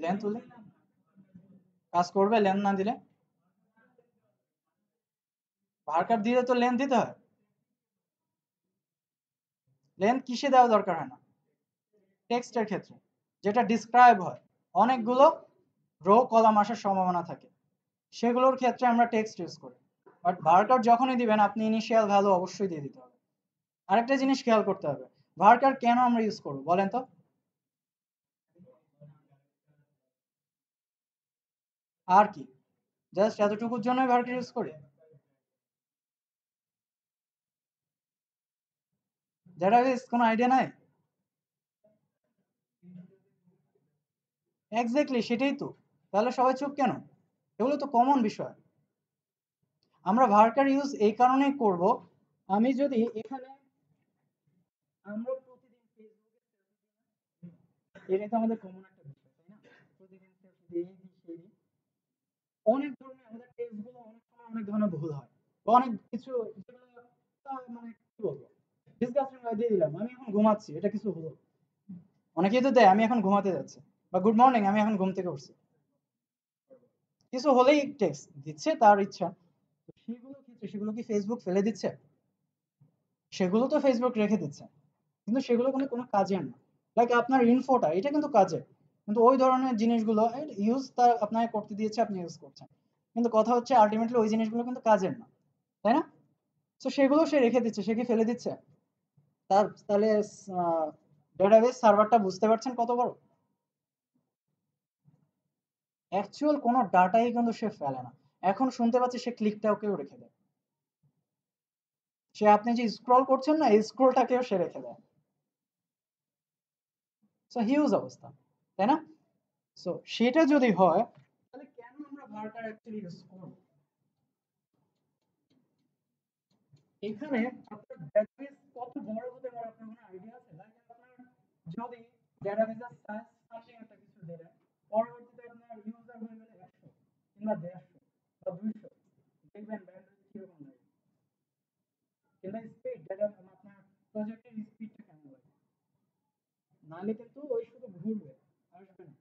লেন্থ তুলে কাজ করবে, লেন্থ না দিলে? ভার্কার দিলে তো লেন্থ দিতে হয়। লেন্থ কিসে দেওয়া দরকার হয় না? টেক্সটের ক্ষেত্রে, যেটা ডিসক্রাইব হয়, অনেকগুলো রো কলাম আসার সম্ভাবনা থাকে, সেগুলোর ক্ষেত্রে আমরা টেক্সট ইউজ করি। বাট ভার্কার যখনই দিবেন আপনি ইনিশিয়াল ভ্যালু অবশ্যই দিয়ে দিতে হবে। আরেকটা জিনিস খেয়াল করতে হবে, ভার্কার কেন আমরা ইউজ করব বলেন তো? আর কি, জাস্ট এতটুকুর জন্যই ভার্কার ইউজ করি? ডেটাবেস কোনো আইডিয়া নাই? এক্স্যাক্টলি সেটাই তো, তাহলে সবাই চুপ কেন? এগুলো তো কমন বিষয়। আমরা ভার্কার ইউজ এই কারণেই করব, আমি যদি এখানে আমরা প্রতিদিন ফেসবুকে এটা তো আমাদের কমন একটা বিষয়, তাই না? প্রতিদিন সেলফি দিই, এই দিই, সেই দিই। অনেক ধরনের আমাদের টেক্সট গুলো অনেক সময় অনেক ধরনের ভুল হয়, বা অনেক কিছু যেগুলো মানে কি বলবো, ডিসকাস্টিং দিয়ে দিলাম আমি এখন ঘুমাচ্ছি, এটা কিছু হলো। অনেকেই তো দেয় আমি এখন ঘুমাতে যাচ্ছি, বা গুড মর্নিং আমি এখন ঘুম থেকে উঠছি, কিছু হলেই টেক্সট দিচ্ছে তার ইচ্ছা। তো সেগুলো ক্ষেত্রে সেগুলো কি ফেসবুক ফেলে দিচ্ছে? সেগুলো তো ফেসবুক রেখে দিচ্ছে, কিন্তু সেগুলো কোনো কোনো কাজের না। লাইক আপনার ইনফোটা এটা কিন্তু কাজের, কিন্তু ওই ধরনের জিনিসগুলো ইউজ তার আপনাকে করতে দিয়েছে, আপনি ইউজ করছেন, কিন্তু কথা হচ্ছে আলটিমেটলি ওই জিনিসগুলো কিন্তু কাজের না, তাই না? তো সেগুলো সে রেখে দিচ্ছে, সে কি ফেলে দিচ্ছে? তার তাহলে ডেটাবেস সার্ভারটা বুঝতে পারছেন কত বড়? অ্যাকচুয়াল কোনো ডাটাই কিন্তু সে ফেলে না। এখন শুনতে পাচ্ছি সে ক্লিকটাকেও রেখে দেয়, সে আপনি যে স্ক্রল করছেন না এই স্ক্রলটাকেও সে রেখে দেয়। সো হিউজ অবস্থা, তাই না? সো সেটা যদি হয় তাহলে কেন আমরা ভার্টার অ্যাকচুয়ালি ইউজ করব? এখানে আপনার ডেটাবেস কত বড় হতে পারে আপনার কোনো আইডিয়া আছে? লাইক আপনার যদি ডেটাবেসের সাইজ সামথিং একটা কিছু দিলেন, পরবর্তীতে আপনার ইউজার হয়ে গেলে 100 কিংবা 150 বা 200, দেখবেন ব্যান্ডউইথ কিরকম লাগে, কিংবা স্পিড ডেটা আপনার প্রজেক্টের স্পিডটা কেমন লাগে। নাহলে কিন্তু ওই শুধু ঘুরবে, আসবে না,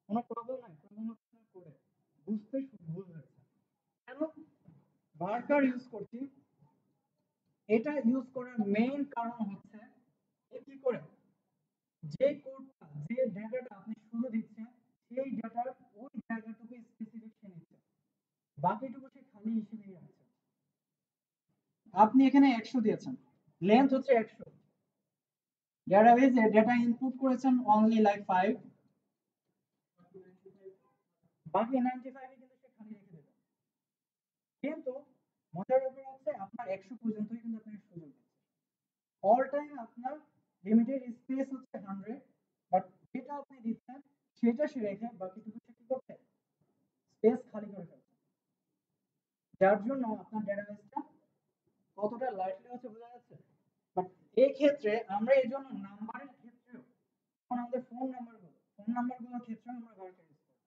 কোনো প্রবলেম নাই, প্রবলেম হচ্ছে না করে বুঝতে ভুল হয়েছে। কেন ভার্কার ইউজ করছি? এটা ইউজ করার মেইন কারণ হচ্ছে এ কি করে, যে কোডটা যে ডেটাটা আপনি শুরু দিচ্ছেন সেই ডেটার ওই জায়গাটুকু স্পেসিফিক সে নিচ্ছে, বাকিটুকু সে খালি হিসেবেই রাখছে। আপনি এখানে 100 দিয়েছেন, লেন্থ হচ্ছে 100, ডেটাবেজে ডেটা ইনপুট করেছেন অনলি লাইক 5, বাকি 95 কিন্তু সে খালি রেখে দেবে। কিন্তু মজার ব্যাপার হচ্ছে আপনার 100 পর্যন্তই কিন্তু আপনাকে সুযোগ দিচ্ছে। অল টাইম আপনার লিমিটেড স্পেস হচ্ছে 100, বাট যেটা আপনি দিচ্ছেন সেটা সে রেখে বাকিটুকু সে কি করছে, স্পেস খালি করে ফেলছে। যার জন্য আপনার ডেটাবেসটা কতটা লাইটলি হচ্ছে বোঝা যাচ্ছে। বাট এই ক্ষেত্রে আমরা এই জন্য নাম্বারের ক্ষেত্রেও, যেমন আমাদের ফোন নাম্বারগুলোর ক্ষেত্রেও আমরা ভার্চুয়াল ইউজ করি।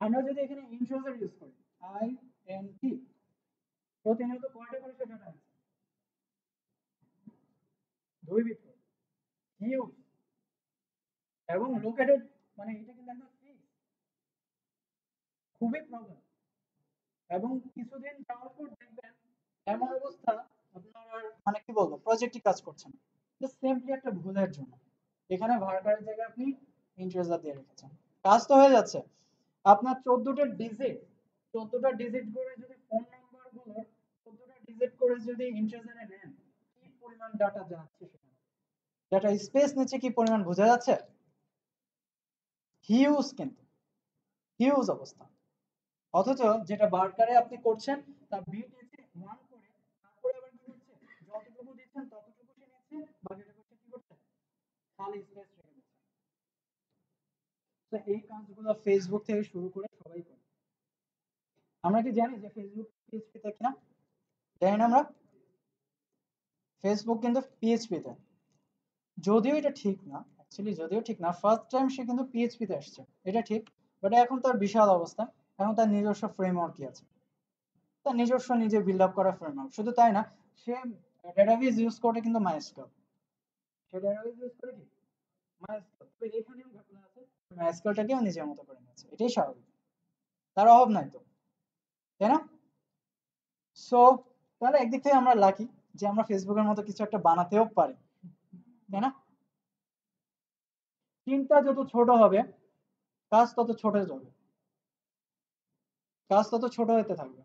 আমরা যদি এখানে ইন্ট্রোজার ইউজ করি, INT, প্রতিনিয়ত কয়টা করে সে ডাটা আছে? 2 বিট করে, হিউজ, এবং লোকেটেড, মানে এটা কিন্তু একটা ফিক্স, খুবই প্রবলেম। এবং কিছুদিন যাওয়ার পর দেখবেন এমন অবস্থা আপনার মানে কি বলবো প্রজেক্টই কাজ করছে না, জাস্ট সিম্পলি একটা ভুলের জন্য। এখানে ভার্কারের জায়গায় আপনি ইন্টিজার দিয়ে রেখেছেন, কাজ তো হয়ে যাচ্ছে। আপনার 14টা ডিজিট করে যদি ফোন নাম্বার গুলো 14টা ডিজিট করে যদি ইন্টিজারে নেন, কি পরিমাণ ডাটা যাচ্ছে সেখানে, ডাটা স্পেস নিচ্ছে কি পরিমাণ বোঝা যাচ্ছে? হিউজ, কিন্তু হিউজ অবস্থা। অথচ যেটা বার্কারে আপনি করছেন তা বিট নিচ্ছে 1 করে, তারপরে আবার কি হচ্ছে, যতটুকু দিচ্ছেন ততটুকু সে নিচ্ছে, বাকিটুকু সে কি করছে, খালি স্পেস রেখে দিচ্ছে। তো এই কাজগুলো ফেসবুক থেকে শুরু করে সবাই করে। আমরা কি জানি যে ফেসবুক পিএইচপি তে কিনা? জানি না আমরা? ফেসবুক কিন্তু পিএইচপি তে, যদিও এটা ঠিক না, অ্যাকচুয়ালি যদিও ঠিক না, ফার্স্ট টাইম সে কিন্তু পিএইচপি তে আসছে, এটা ঠিক। বাট এখন তার বিশাল অবস্থা, এখন তার নিজস্ব ফ্রেমওয়ার্কই আছে, তার নিজস্ব নিজে বিল্ড আপ করা ফ্রেমওয়ার্ক। শুধু তাই না, সে ডেটাবেস ইউজ করে কিন্তু মাইস্কুয়েল, সে ডেটাবেস ইউজ করে কি মাইস্কুয়েল। তো এখানেও ঘটনা আছে, মাইস্কুয়েলটাকেও নিজের মতো করে নিয়েছে, এটাই স্বাভাবিক, তার অভাব নাই তো, তাই না? সো তাহলে একদিক থেকে আমরা লাকি যে আমরা ফেসবুকের মতো কিছু একটা বানাতেও পারি, তাই না? চিন্তা যত ছোট হবে কাজ তত ছোট যাবে, কাজ তত ছোট হতে থাকবে।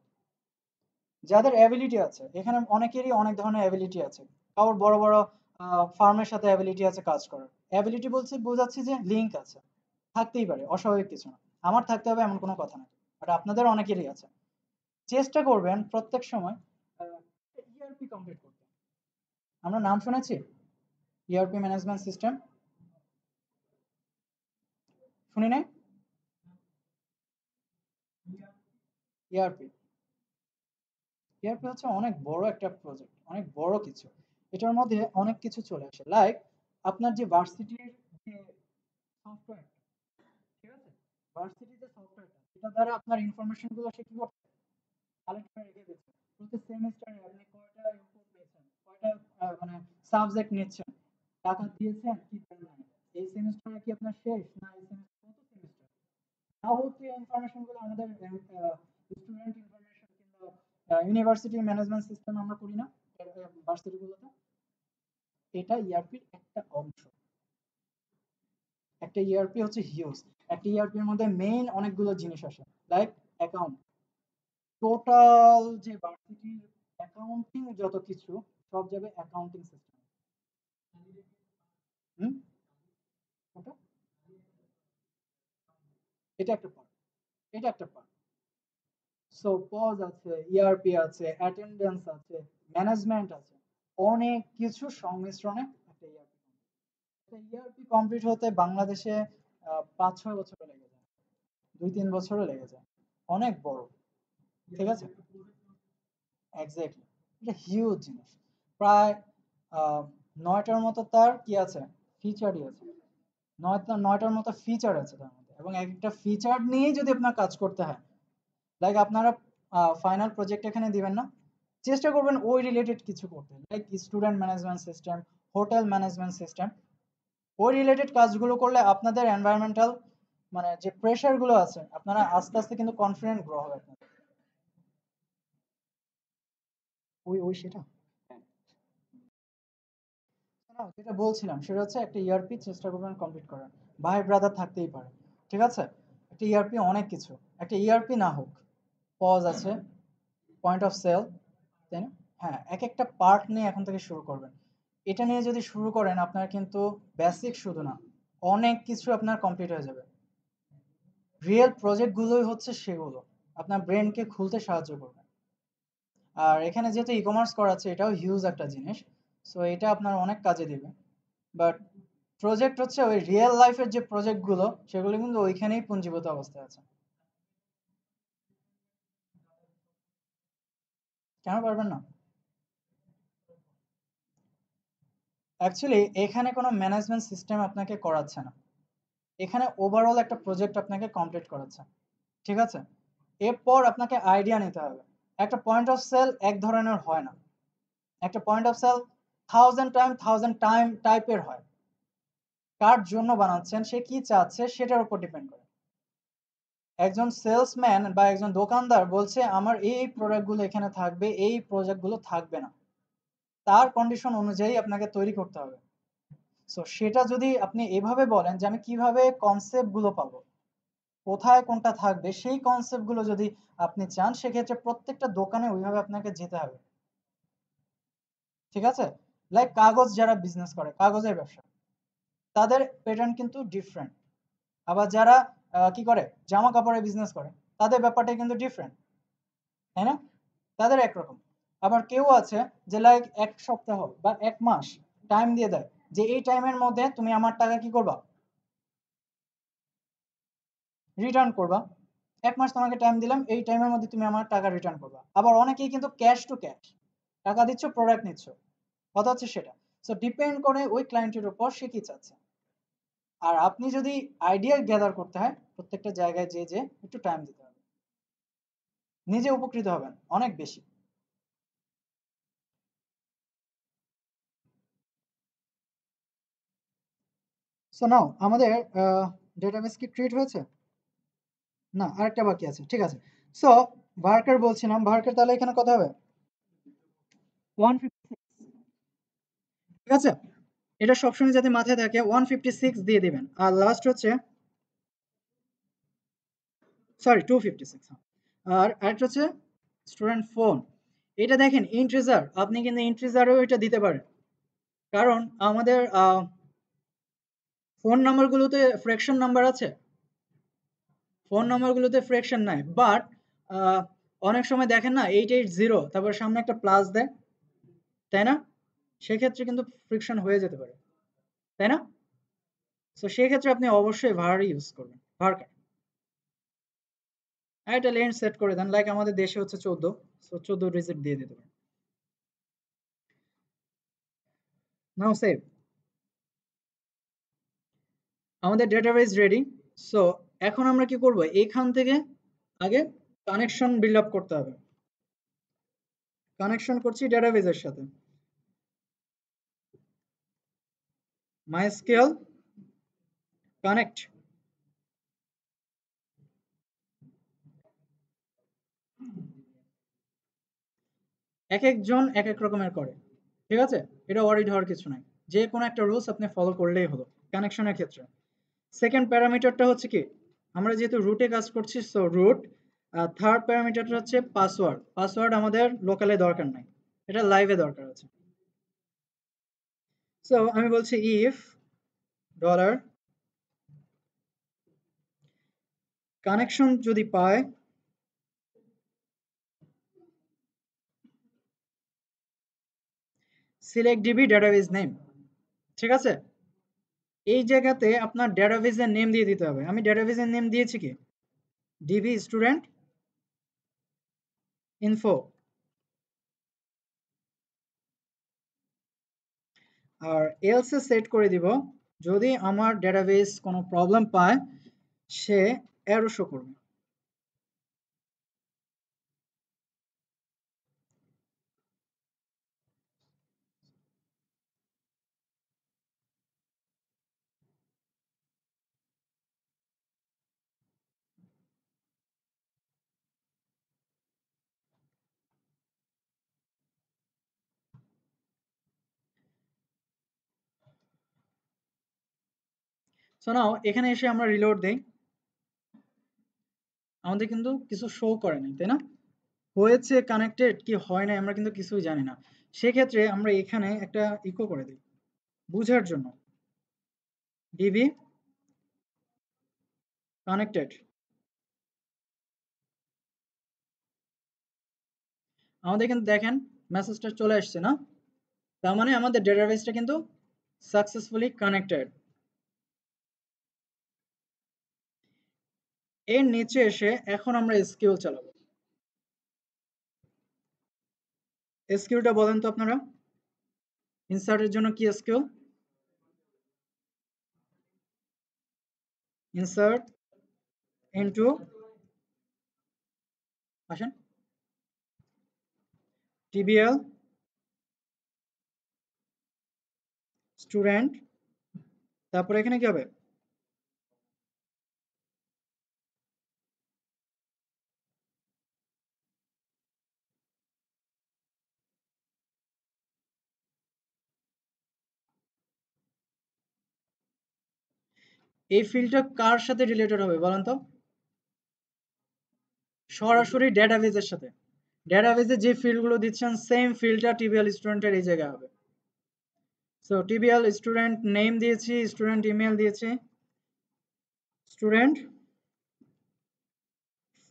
যাদের অ্যাবিলিটি আছে, এখানে অনেকেরই অনেক ধরনের অ্যাবিলিটি আছে। কারোর বড় বড় ফার্মের সাথে অ্যাবিলিটি আছে কাজ করার। অ্যাবিলিটি বলছে বোঝাচ্ছি যে লিঙ্ক আছে, থাকতেই পারে, অস্বাভাবিক কিছু না। আমার থাকতে হবে এমন কোনো কথা না, বাট আপনাদের অনেকেরই আছে। চেষ্টা করবেন প্রত্যেক সময় ইআরপি কমপ্লিট করতে। আমরা নাম শুনেছি ইআরপি ম্যানেজমেন্ট সিস্টেম, শুনি নাই? ইআরপি ইআরপি হচ্ছে অনেক বড় একটা প্রজেক্ট, অনেক বড় কিছু। এটার মধ্যে অনেক কিছু চলে আসে, লাইক আপনার যে ভার্সিটির যে সফটওয়্যার, ঠিক আছে, ভার্সিটির যে সফটওয়্যারটা, এটা দ্বারা আপনার ইনফরমেশন গুলো সে কি করছে, কালেক্ট করে রেখে দিচ্ছে। প্রতি সেমিস্টারে আপনি কয়টা ইনপুট পেয়েছেন, কয়টা মানে সাবজেক্ট নিচ্ছেন, টাকা দিয়েছেন কি দেন নাই, এই সেমিস্টারে কি আপনার শেষ না এই সেমিস্টার কত সেমিস্টার, তাও হচ্ছে এই ইনফরমেশন গুলো আমাদের স্টুডেন্ট ইনফরমেশন কিংবা ইউনিভার্সিটি ম্যানেজমেন্ট সিস্টেম আমরা করি না ভার্সিটি গুলোতে। এটা ইআরপির একটা অংশ। একটা ইআরপি হচ্ছে হিউজ। একটা ইআরপির মধ্যে মেইন অনেকগুলো জিনিস আসে, লাইক অ্যাকাউন্ট, টোটাল যে ভার্সিটির অ্যাকাউন্টিং যত কিছু সব যাবে অ্যাকাউন্টিং সিস্টেম। হুম, ওটা এটা একটা পার্ট, এটা একটা পার্ট। সো পজ আছে, ইআরপি আছে, অ্যাটেন্ডেন্স আছে, ম্যানেজমেন্ট আছে, অনেক কিছু সংমিশ্রণে একটা ইআরপি। একটা ইআরপি কমপ্লিট হতে বাংলাদেশে 5-6 বছর লেগে যায়, 2-3 বছরও লেগে যায়, অনেক বড়। ঠিক আছে, এক্স্যাক্টলি, এটা হিউজ জিনিস। প্রায় 9টার মতো তার কি আছে, ফিচারই আছে। 9টার মতো ফিচার আছে তার মধ্যে, এবং এক একটা ফিচার নিয়েই যদি আপনার কাজ করতে হয়, লাইক আপনারা ফাইনাল প্রজেক্ট এখানে দিবেন না, চেষ্টা করবেন ওই রিলেটেড কিছু করতে, like student management system, hotel management system. ওই রিলেটেড কাজগুলো করলে আপনাদের এনভায়রনমেন্টাল মানে যে প্রেশার গুলো আছে, আপনারা আস্তে আস্তে কিন্তু কনফিডেন্ট গ্রো হবে আপনাদের। ওই ওই সেটা না, যেটা বলছিলাম সেটা হচ্ছে একটা ইআরপি চেষ্টা করবেন কমপ্লিট করার। ভাই ব্রাদার থাকতেই পারে, ঠিক আছে। একটা ইআরপি অনেক কিছু, একটা ইআরপি না হোক, পজ আছে, পয়েন্ট অফ সেল, তাই না? হ্যাঁ, এক একটা পার্ট নিয়ে এখন থেকে শুরু করবেন। এটা নিয়ে যদি শুরু করেন আপনার কিন্তু বেসিক শুধু না, অনেক কিছু আপনার কমপ্লিট হয়ে যাবে। রিয়েল প্রজেক্ট গুলোই হচ্ছে সেগুলো আপনার ব্রেনকে খুলতে সাহায্য করবে। আর এখানে যেহেতু ই কমার্স করাচ্ছে, এটাও হিউজ একটা জিনিস, সো এটা আপনার অনেক কাজে দিবে। বাট প্রজেক্ট হচ্ছে ওই রিয়েল লাইফের যে প্রজেক্ট গুলো, সেগুলো কিন্তু ওইখানেই পুঞ্জীভূত অবস্থায় আছে। কেন পারবেন না? অ্যাকচুয়ালি এখানে কোনো ম্যানেজমেন্ট সিস্টেম আপনাকে করাচ্ছে না, এখানে ওভারঅল একটা প্রজেক্ট আপনাকে কমপ্লিট করাচ্ছে, ঠিক আছে। এরপর আপনাকে আইডিয়া নিতে হবে। একটা পয়েন্ট অফ সেল এক ধরনের হয় না, একটা পয়েন্ট অফ সেল 1000 টাইম টাইপের হয়। কার জন্য বানাচ্ছেন, সে কি চাচ্ছে সেটার উপর ডিপেন্ড করে। একজন সেলসম্যান বা একজন দোকানদার বলছে আমার এই প্রোডাক্টগুলো এখানে থাকবে, এই প্রোডাক্টগুলো থাকবে না, তার কন্ডিশন অনুযায়ী আপনাকে তৈরি করতে হবে। সো সেটা যদি আপনি এভাবে বলেন যে আমি কিভাবে কনসেপ্ট গুলো পাবো, কোথায় কোনটা থাকবে, সেই কনসেপ্ট গুলো যদি আপনি চান, সেক্ষেত্রে প্রত্যেকটা দোকানে ওইভাবে আপনাকে যেতে হবে, ঠিক আছে। লাইক কাগজ যারা বিজনেস করে, কাগজের ব্যবসা, তাদের প্যাটার্ন কিন্তু ডিফারেন্ট। আবার যারা কি করে, জামা কাপড়ের বিজনেস করে, তাদের ব্যাপারটা কিন্তু ডিফারেন্ট, তাই না? তাদের একরকম। আবার কেউ আছে যে লাইক 1 সপ্তাহ বা 1 মাস টাইম দিয়ে দেয়, যে এই টাইমের মধ্যে তুমি আমার টাকা কি করবা, রিটার্ন করবা। 1 মাস তোমাকে টাইম দিলাম, এই টাইমের মধ্যে তুমি আমার টাকা রিটার্ন করবা। আবার অনেকেই কিন্তু ক্যাশ টু ক্যাশ, টাকা দিচ্ছ, প্রোডাক্ট নিচ্ছ, কথা হচ্ছে সেটা। সো ডিপেন্ড করে ওই ক্লায়েন্টের উপর সে কি চাচ্ছে। আর আপনি যদি আইডিয়া গ্যাদার করতে হয়, প্রত্যেকটা জায়গায় যে যে একটু টাইম দিতে হবে, নিজে উপকৃত হবেন অনেক বেশি। সো নাও আমাদের ডেটাবেস কি ক্রিয়েট হয়েছে? না, আরেকটা বাকি আছে, ঠিক আছে। সো ভার্কার বলছিলাম, ভার্কার তাহলে এখানে কত হবে, 156, ঠিক আছে। এটা সবসময় যাতে মাথায় থাকে 156 দিয়ে দিবেন। আর লাস্ট হচ্ছে সরি 256, আর আরেকটা হচ্ছে স্টুডেন্ট ফোন। এটা দেখেন ইন্টিজার, আপনি কিন্তু ইন্টিজারেও এটা দিতে পারেন, কারণ আমাদের ফোন নাম্বারগুলোতে ফ্র্যাকশন নাম্বার আছে, ফোন নাম্বারগুলোতে ফ্র্যাকশন নাই, বাট অনেক সময় দেখেন না 880 তারপর সামনে একটা প্লাস দেয়, তাই না? সেক্ষেত্রে কিন্তু ফ্রিকশন হয়ে যেতে পারে, তাই না? তো সেক্ষেত্রে আপনি অবশ্যই var ইউজ করবেন, var কাট। আর এটা লেন্থ সেট করে দেন, লাইক আমাদের দেশে হচ্ছে 14, সো 14 ডিজিট দিয়ে দিতে পারেন। নাও সেভ। আমাদের ডেটাবেস রেডি। সো এখন আমরা কি করব, এইখান থেকে আগে কানেকশন বিল্ড আপ করতে হবে। কানেকশন করছি ডেটাবেসের সাথে, MySQL কানেক্ট। এক একজন এক এক রকমের করে, ঠিক আছে? এটা ওয়ারিড হওয়ার কিছু নাই, যে কোনো একটা রুলস আপনি ফলো করলেই হলো কানেকশনের ক্ষেত্রে। সেকেন্ড প্যারামিটারটা হচ্ছে কি, আমরা যেহেতু রুটে কাজ করছি, সো রুট। থার্ড প্যারামিটারটা হচ্ছে পাসওয়ার্ড। পাসওয়ার্ড আমাদের লোকালে দরকার নাই, এটা লাইভে দরকার আছে। সো আমি বলছি ইফ ডলার কানেকশন যদি পায়, সিলেক্ট ডিবি ডেটাবেস নেম, ঠিক আছে? এই জায়গাতে আপনার ডেটাবেসের নেম দিয়ে দিতে হবে। আমি ডেটাবেসের নেম দিয়েছি কি, ডিবি স্টুডেন্ট ইনফো। আর এলসে সেট করে দিব, যদি আমার ডেটাবেস কোনো প্রবলেম পায় সে এরর শো করবে। সো নাও এখানে এসে আমরা রিলোড দেই, আমাদের কিন্তু কিছু শো করে নাই, তাই না? হয়েছে কানেক্টেড কি হয় নাই আমরা কিন্তু কিছুই জানি না। সেক্ষেত্রে আমরা এখানে একটা ইকো করে দিই বুঝার জন্য, ডিবি কানেক্টেড। আমাদের কিন্তু দেখেন মেসেজটা চলে আসছে না, তার মানে আমাদের ডেটাবেসটা কিন্তু সাকসেসফুলি কানেক্টেড। এর নিচে এসে এখন আমরা এসকিউএল চালাবো। এসকিউএলটা বলেন তো আপনারা, ইনসার্টের জন্য কি এসকিউএল? ইনসার্ট ইনটু, আসেন, টিবিএল স্টুডেন্ট, তারপরে এখানে কি হবে, এই ফিল্ডটা কার সাথে রিলেটেড হবে বলেন তো? সরাসরি ডেটাবেসের সাথে। ডেটাবেসে যে ফিল্ডগুলো দিচ্ছেন সেম ফিল্ডটা টিবিএল স্টুডেন্টের এই জায়গায় হবে। সো টিবিএল স্টুডেন্ট নেম দিয়েছি, স্টুডেন্ট ইমেল দিয়েছি, স্টুডেন্ট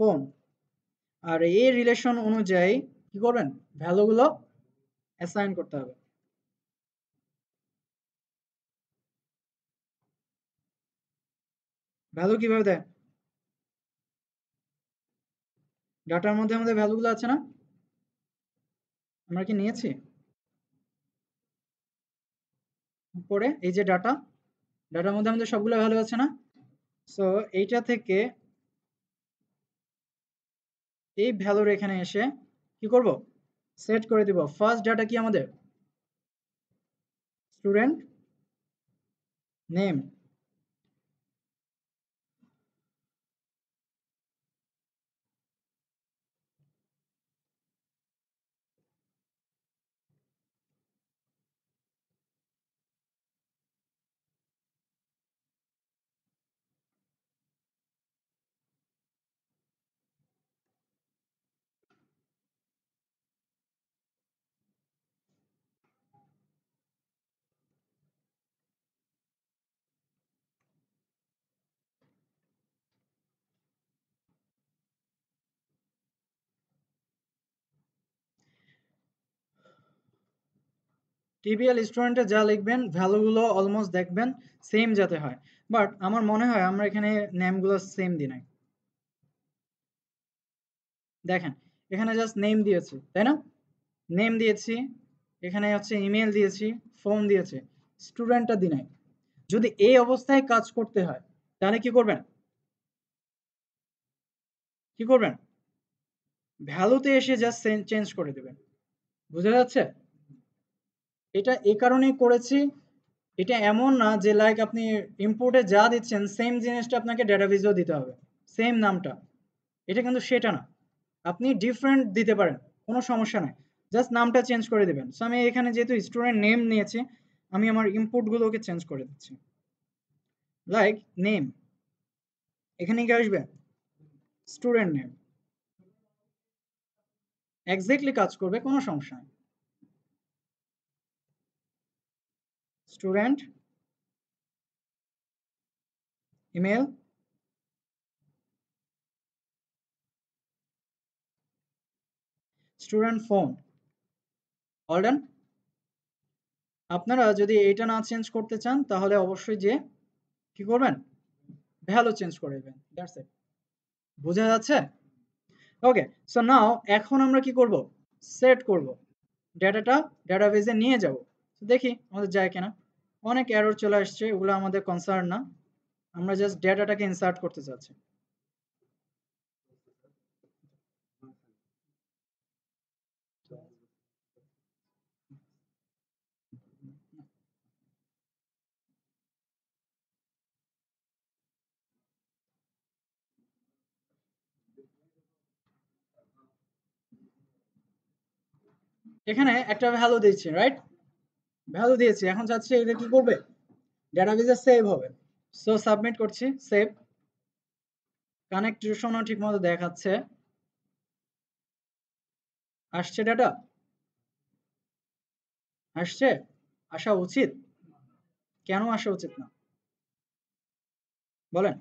ফোন। আর এই রিলেশন অনুযায়ী কি করবেন, ভ্যালুগুলো অ্যাসাইন করতে হবে। ভ্যালু কিভাবে দেয়, ডাটার মধ্যে আমাদের ভ্যালুগুলো আছে না, আমরা কি নিয়েছি পরে, এই যে ডাটা, ডাটার মধ্যে আমাদের সবগুলো ভ্যালু আছে না? সো এইটা থেকে এই ভ্যালুর এখানে এসে কি করব, সেট করে দিব। ফার্স্ট ডাটা কি আমাদের, স্টুডেন্ট নেম, টিবিএল স্টুডেন্টে যা লিখবেন ভ্যালুগুলো অলমোস্ট দেখবেন সেম যাতে হয়, বাট আমার মনে হয় আমরা এখানে নেমগুলো সেম দিই নাই। দেখেন এখানে জাস্ট নেম দিয়েছি, তাই না? নেম দিয়েছি, এখানে হচ্ছে ইমেল দিয়েছি, ফোন দিয়েছি, স্টুডেন্টটা দিই নাই। যদি এই অবস্থায় কাজ করতে হয় তাহলে কি করবেন? কি করবেন? ভ্যালুতে এসে জাস্ট চেঞ্জ করে দেবেন। বুঝা যাচ্ছে? এটা এই কারণেই করেছি, এটা এমন না যে লাইক আপনি ইম্পোর্টে যা দিচ্ছেন সেম জিনিসটা আপনাকে ডেটাবেজেও দিতে হবে, সেম নামটা। এটা কিন্তু সেটা না, আপনি ডিফারেন্ট দিতে পারেন, কোনো সমস্যা নাই, জাস্ট নামটা চেঞ্জ করে দিবেন। সো আমি এখানে যেহেতু স্টুডেন্ট নেম নিয়েছি, আমি আমার ইনপুটগুলোকে চেঞ্জ করে দিচ্ছি, লাইক নেম, এখানে কি আসবে? স্টুডেন্ট নেম, এক্স্যাক্টলি কাজ করবে, কোনো সমস্যা নেই। Student email, student phone, all done. আপনারা যদি এটা না চেঞ্জ করতে চান তাহলে অবশ্যই যে কি করবেন? ভ্যালু চেঞ্জ করে দেবেন, দ্যাটস ইট। বোঝা যাচ্ছে? ওকে, সো নাও এখন আমরা কি করব? সেট করব, ডেটাটা ডেটাবেজে নিয়ে যাব। দেখি আমাদের যায় কিনা। অনেক এরর চলে আসছে, ওগুলো আমাদের কনসার্ন না, আমরা জাস্ট ডেটাটাকে ইনসার্ট করতে চাচ্ছি। এখানে একটা ভ্যালু দিয়েছি, রাইট? ভ্যালু দিয়েছি, এখন চাচ্ছি এটা কি করবে? ডেটাবেজে সেভ হবে। সো সাবমিট করছি, সেভ। কানেকশনও ঠিক মতো দেখাচ্ছে, আসছে ডাটা, আসছে, আসা উচিত। কেন আসা উচিত না বলেন?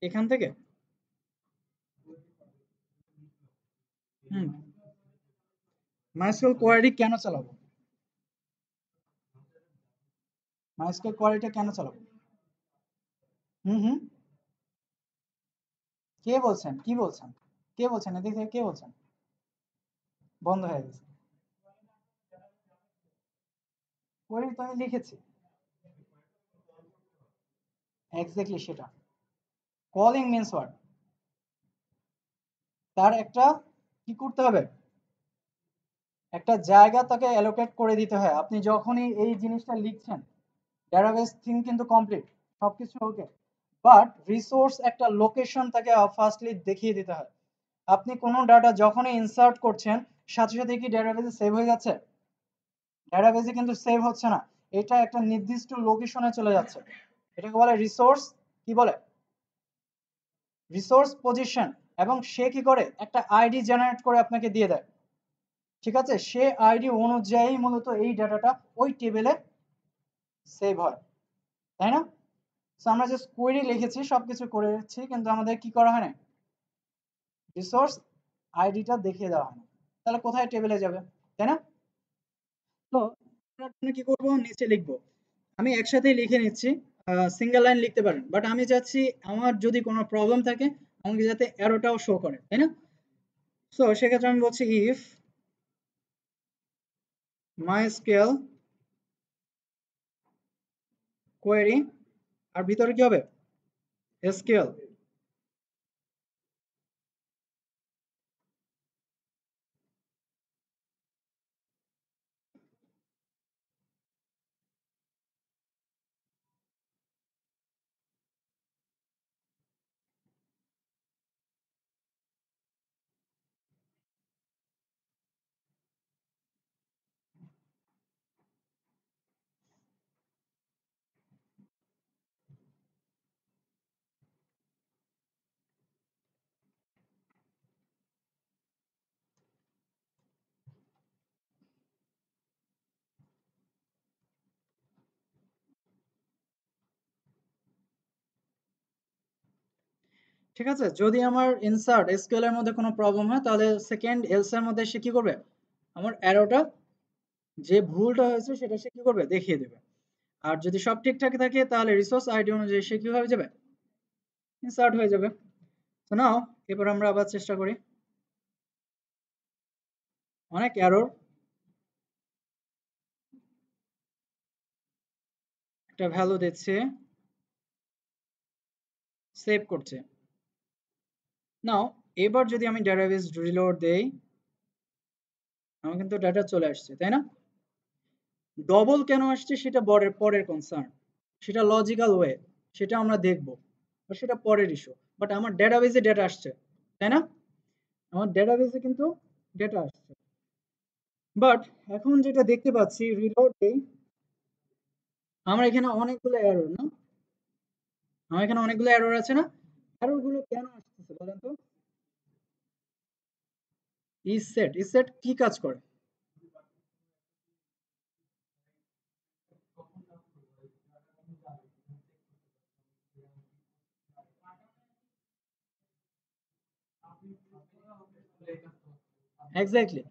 এখান থেকে হুম, মাইস্কুয়েল কোয়ারি কেন চালাবো? মাইস্কুয়েল কোয়ারিটা কেন চালাবো? হুম হুম, কে বলছেন? কি বলছেন? কে বলছেন? এদিক থেকে কে বলছেন? বন্ধ হয়ে গেছে। কোয়ারি তো আমি লিখেছি, এক্স্যাক্টলি সেটা। Calling means what? তার একটা কি করতে হবে? একটা জায়গা তাকে অ্যালোকেট করে দিতে হয়। আপনি যখনই এই জিনিসটা লিখছেন, ডেটাবেস থিং কিন্তু কমপ্লিট, সবকিছু ওকে, বাট রিসোর্স একটা লোকেশন তাকে ফার্স্টলি দেখিয়ে দিতে হয়। আপনি কোনো ডাটা যখনই ইনসার্ট করছেন সাথে সাথে কি ডেটাবেসে সেভ হয়ে যাচ্ছে? ডেটাবেসে কিন্তু সেভ হচ্ছে না, এটা একটা নির্দিষ্ট লোকেশনে চলে যাচ্ছে। এটাকে বলে রিসোর্স, কি বলে? Resource position. এবং সে কি করে? একটা আইডি জেনারেট করে আপনাকে দিয়ে দেয়, ঠিক আছে? সে আইডি অনুযায়ী মূলত এই ডাটাটা ওই টেবিলে সেভ হয়, তাই না? সো আমরা জাস্ট কোয়েরি লিখেছি, সবকিছু করেছি, কিন্তু আমাদের কি করা হয় না? রিসোর্স আইডিটা দেখিয়ে দেওয়া হয় না। তাহলে কোথায় টেবিলে যাবে, তাই না? তো এটার জন্য কি করব? নিচে লিখব, আমি একসাথেই লিখে নিচ্ছি, সিঙ্গেল লাইন লিখতে পারেন, বাট আমি চাচ্ছি আমার যদি কোনো প্রবলেম থাকে আমাকে যাতে অ্যারোটাও শো করে, তাই না? সো সেক্ষেত্রে আমি বলছি ইফ মাইস্কুয়েল কোয়েরি, আর ভিতরে কি হবে? এসকিউএল। ঠিক আছে, যদি আমার ইনসার্ট এসকিউএল এর মধ্যে কোনো প্রবলেম হয় তাহলে সেকেন্ড এলস এর মধ্যে সে কি করবে, আমার অ্যারোটা যে ভুলটা হয়েছে সেটা সে কি করবে, দেখিয়ে দেবে। আর যদি সব ঠিকঠাক থাকে তাহলে রিসোর্স আইডি অনুযায়ী সে কি হয়ে যাবে, ইনসার্ট হয়ে যাবে। তো নাও এবার আমরা আবার চেষ্টা করি। অনেক এরর, একটা ভ্যালু দিচ্ছে, সেভ করছে। নাও এবার যদি আমি ডেটাবেস রিলোড দেই, আমার কিন্তু ডাটা চলে আসছে, তাই না? ডবল কেন আসছে সেটা পরের পরের কনসার্ন, সেটা লজিক্যাল ওয়ে, সেটা আমরা দেখব, সেটা পরের ইস্যু। বাট আমার ডেটাবেসে ডেটা আসছে, তাই না? আমার ডেটাবেসে কিন্তু ডেটা আসছে। বাট এখন যেটা দেখতে পাচ্ছি রিলোড দেই, আমার এখানে অনেকগুলো এরর না, আমার এখানে অনেকগুলো এরর আছে না? এরর গুলো কেন আসতেছে বলেন তো? ইসেট, ইসেট কি কাজ করে? এক্স্যাক্টলি,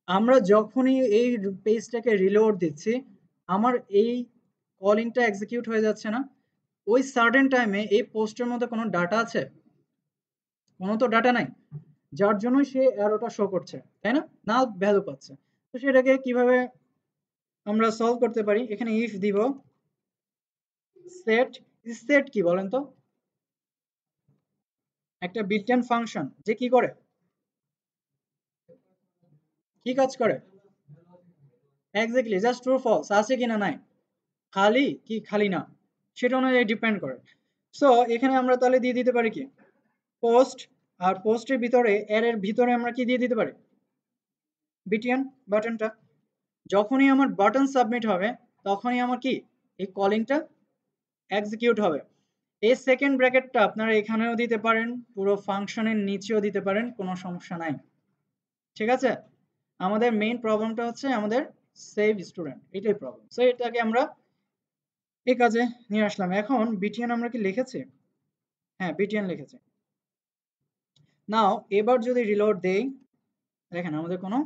আমরা যখনই এই পেজটাকে রিলোড দিচ্ছি, আমার এই কলিংটা এক্সিকিউট হয়ে যাচ্ছে না। ওই সার্টেন টাইমে এই পোস্টের মধ্যে কোনো ডাটা আছে? কোনো তো ডাটা নাই, যার জন্য সে এররটা শো করছে, তাই না? না ভ্যালু পাচ্ছে। তো সেটাকে কিভাবে আমরা সলভ করতে পারি? এখানে ইফ দিব সেট, সেট কি বলেন তো? একটা বিল্ট-ইন ফাংশন যে কি করে, কি কাজ করে? এক্স্যাক্টলি, জাস্ট ট্রু ফলস আছে কিনা নাই, খালি কি খালি না, সেটা অনুযায়ী ডিপেন্ড করে। সো এখানে আমরা তাহলে দিয়ে দিতে পারি কি, পোস্ট, আর পোস্টের ভিতরে এর এর ভিতরে আমরা কি দিয়ে দিতে পারি, বিটিএন বাটনটা। যখনই আমার বাটন সাবমিট হবে তখনই আমার কি, এই কলিংটা এক্সিকিউট হবে। এই সেকেন্ড ব্র্যাকেটটা আপনারা এখানেও দিতে পারেন, পুরো ফাংশনের নিচেও দিতে পারেন, কোনো সমস্যা নাই। ঠিক আছে, আমাদের মেইন প্রবলেমটা হচ্ছে আমাদের সেভ স্টুডেন্ট, এটাই প্রবলেম। সো এটাকে আমরা এই কাজে নিয়ে আসলাম। এখন বিটিএন আমরা কি লিখেছি? হ্যাঁ, বিটিএন লিখেছি। নাও এবার যদি রিলোড দেই, দেখেন আমাদের কোনো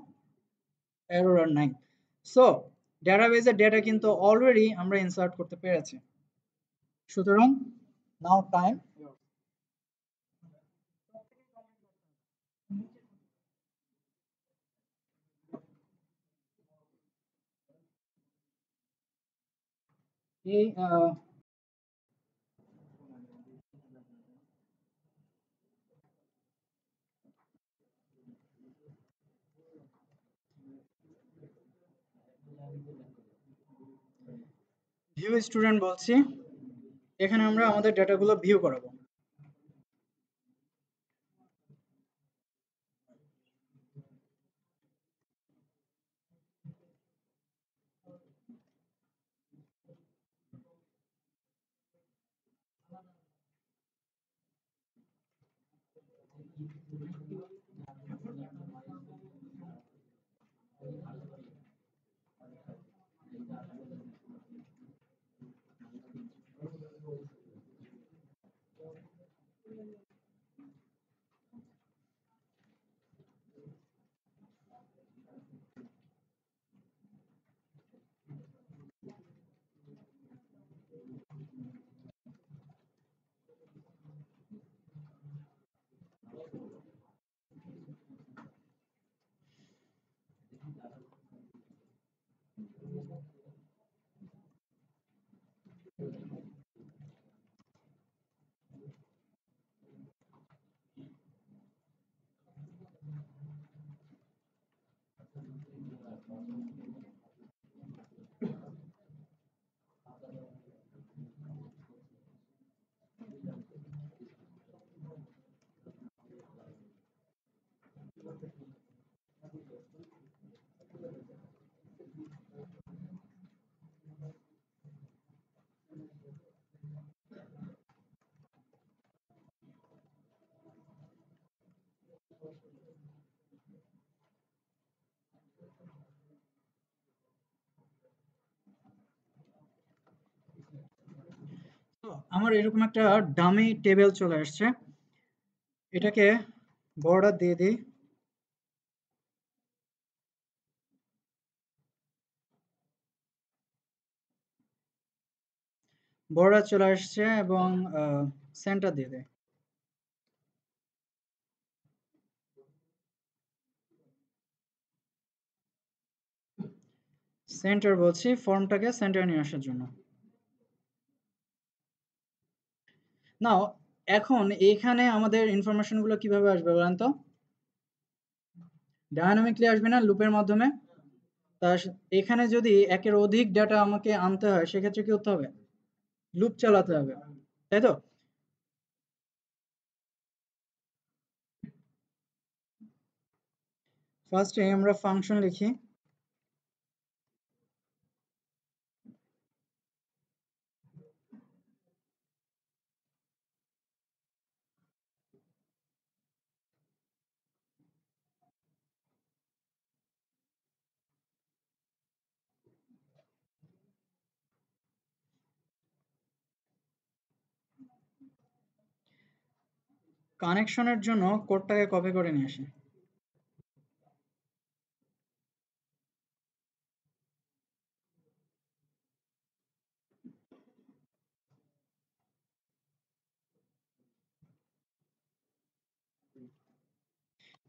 এরর আর নাই। সো ডেটাবেজের ডেটা কিন্তু অলরেডি আমরা ইনসার্ট করতে পেরেছি। সুতরাং নাও টাইম, এই ভিউ স্টুডেন্ট বলছি, এখানে আমরা আমাদের ডেটাগুলো ভিউ করাবো। তো আমার এরকম একটা ডামি টেবিল চলে আসছে। এটাকে বর্ডার দিয়ে দিই। বর্ডার চলে আসছে এবং সেন্টার দিয়ে দেয়। সেন্টার বলছি, ফর্মটাকে সেন্টার নিয়ে আসার জন্য। নাও এখন এখানে আমাদের ইনফরমেশন গুলো কিভাবে আসবে বলেন তো? ডায়নামিকলি আসবে না লুপের মাধ্যমে? তা এখানে যদি একের অধিক ডাটা আমাকে আনতে হয় সেক্ষেত্রে কি করতে হবে? লুপ চালাতে হবে, তাই তো? ফার্স্টে আমরা ফাংশন লিখি। কানেকশনের জন্য কোডটাকে কপি করে নিয়ে আসি।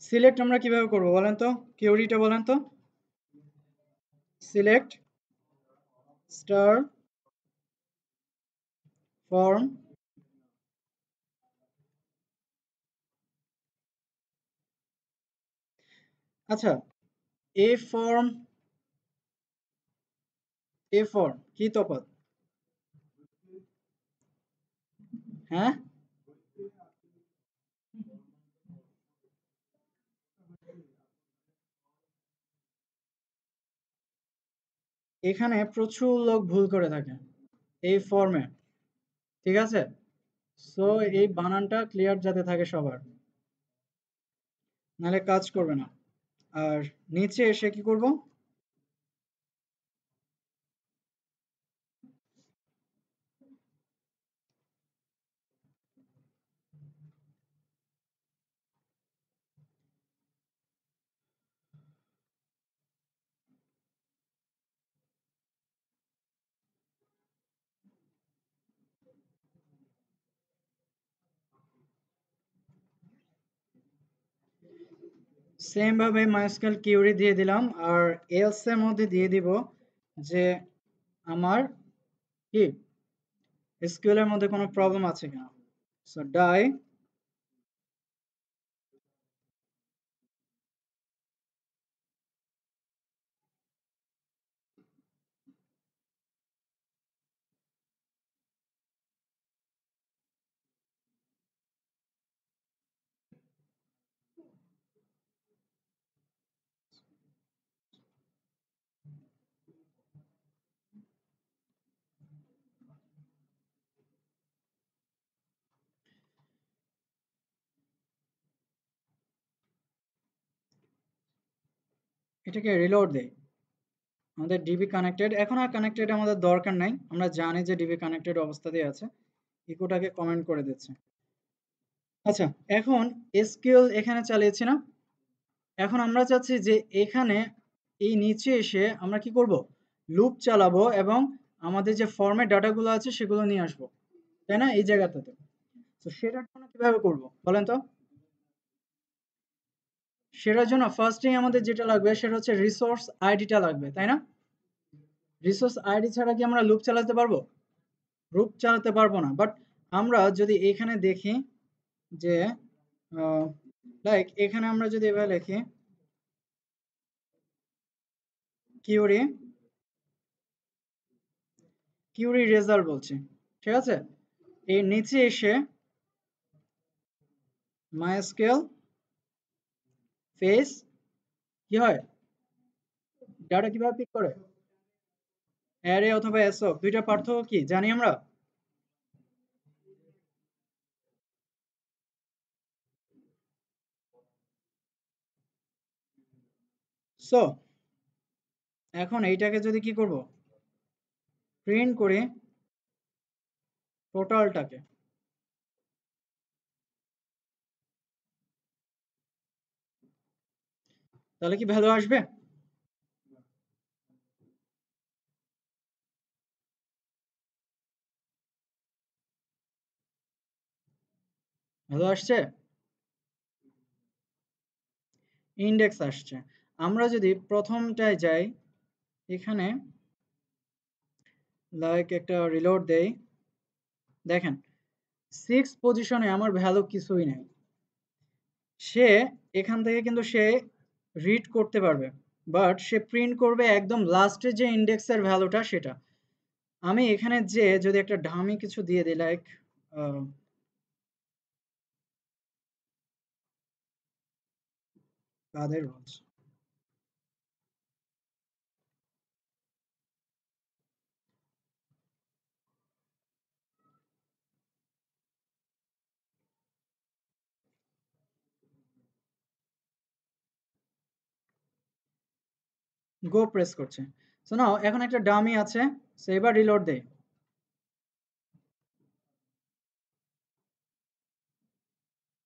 সিলেক্ট আমরা কিভাবে করব বলেন তো? কিউরিটা বলেন তো? Select star form. আচ্ছা, এ ফর্ম এ ফর্ম কি তফাৎ? হ্যাঁ, এখানে প্রচুর লোক ভুল করে থাকে এই ফর্মে, ঠিক আছে? সো এই বানানটা ক্লিয়ার যাতে থাকে সবার, নাহলে কাজ করবে না। আর নিচে এসে কি করব? সেম ভাবে মাইস্কেল কিউরি দিয়ে দিলাম, আর এলস এর মধ্যে দিয়ে দিব যে আমার কি এসকিউএল এর মধ্যে কোনো প্রবলেম আছে কিনা। সো ডাই এটাকে রিলোড দেই। আমাদের ডিবি কানেক্টেড, এখন আর কানেক্টেড আমাদের দরকার নাই, আমরা জানি যে ডিবি কানেক্টেড অবস্থাতেই আছে। ইকোটাকে কমেন্ট করে দিচ্ছে। আচ্ছা, এখন এসকিউএল এখানে চালিয়েছি না? এখন আমরা চাচ্ছি যে এখানে এই নিচে এসে আমরা কি করব? লুপ চালাবো এবং আমাদের যে ফর্মের ডাটাগুলো আছে সেগুলো নিয়ে আসবো, তাই না? এই জায়গাটাতে। তো সেটার জন্য কিভাবে করব বলেন তো? সেটার জন্য ফার্স্টেই আমাদের যেটা লাগবে সেটা হচ্ছে রিসোর্স আইডিটা লাগবে, তাই না? রিসোর্স আইডি ছাড়া কি আমরা লুপ চালাতে পারবো? লুপ চালাতে পারবো না। বাট আমরা যদি এখানে দেখি যে লাইক এখানে আমরা যদি এভাবে লিখি কিউরি কিউরি রেজাল্ট বলছি, ঠিক আছে? এর নিচে এসে মাইস্কেল ফেস কি হয়, ডাটা কিভাবে পিক করে? অ্যারে অথবা এসও, দুইটা পার্থক্য কি জানি আমরা? সো এখন এইটাকে যদি কি করব, প্রিন্ট করে টোটালটাকে, তাহলে কি ভ্যালু আসবে? ভ্যালু আসছে, ইন্ডেক্স আসছে। আমরা যদি প্রথমটায় যাই, এখানে লাইক একটা রিলোড দেই, দেখেন 6 পজিশনে আমার ভ্যালু কিছুই নাই। সে এখান থেকে কিন্তু সে রিড করতে পারবে, বাট সে প্রিন্ট করবে একদম লাস্টে যে ইন্ডেক্সের ভ্যালুটা সেটা। আমি এখানে যে যদি একটা ডামি কিছু দিয়ে দিই, লাইক কাদের বলছে, গো প্রেস করছে। সো নাও এখন একটা ডামি আছে, সো এবার রিলোড দেই,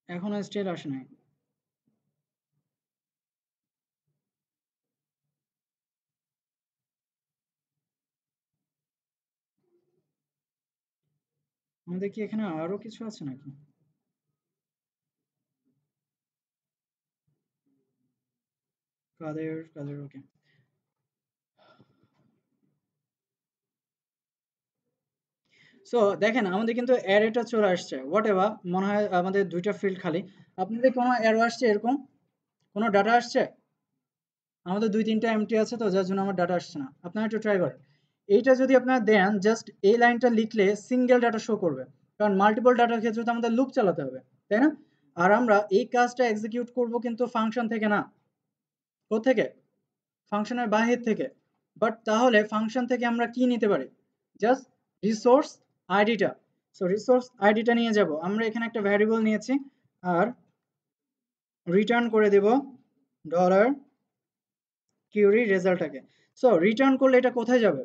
এখনো স্টিল আসে নাই। আমাদের কি এখানে আরো কিছু আছে নাকি? কাদের কাদের, ওকে। সো দেখেন আমাদের কিন্তু অ্যারেটা চলে আসছে, হোয়াট এভার, মনে হয় আমাদের দুইটা ফিল্ড খালি। আপনাদের কোনো অ্যারো আসছে এরকম, কোনো ডাটা আসছে? আমাদের দুই তিনটা এমটি আছে, তো যার জন্য আমার ডাটা আসছে না। আপনারা একটু ট্রাই করেন, এইটা যদি আপনারা দেন, জাস্ট এই লাইনটা লিখলে সিঙ্গেল ডাটা শো করবে, কারণ মাল্টিপল ডাটার ক্ষেত্রে তো আমাদের লুপ চালাতে হবে, তাই না? আর আমরা এই কাজটা এক্সিকিউট করব কিন্তু ফাংশন থেকে না, কোত্থেকে? ফাংশনের বাহির থেকে। বাট তাহলে ফাংশন থেকে আমরা কি নিতে পারি? জাস্ট রিসোর্স আইডিটা। সো রিসোর্স আইডিটা নিয়ে যাব, আমরা এখানে একটা ভ্যারিয়েবল নিয়েছি, আর রিটার্ন করে দেব ডলার কিউরি রেজাল্টটাকে। সো রিটার্ন করলে এটা কোথায় যাবে?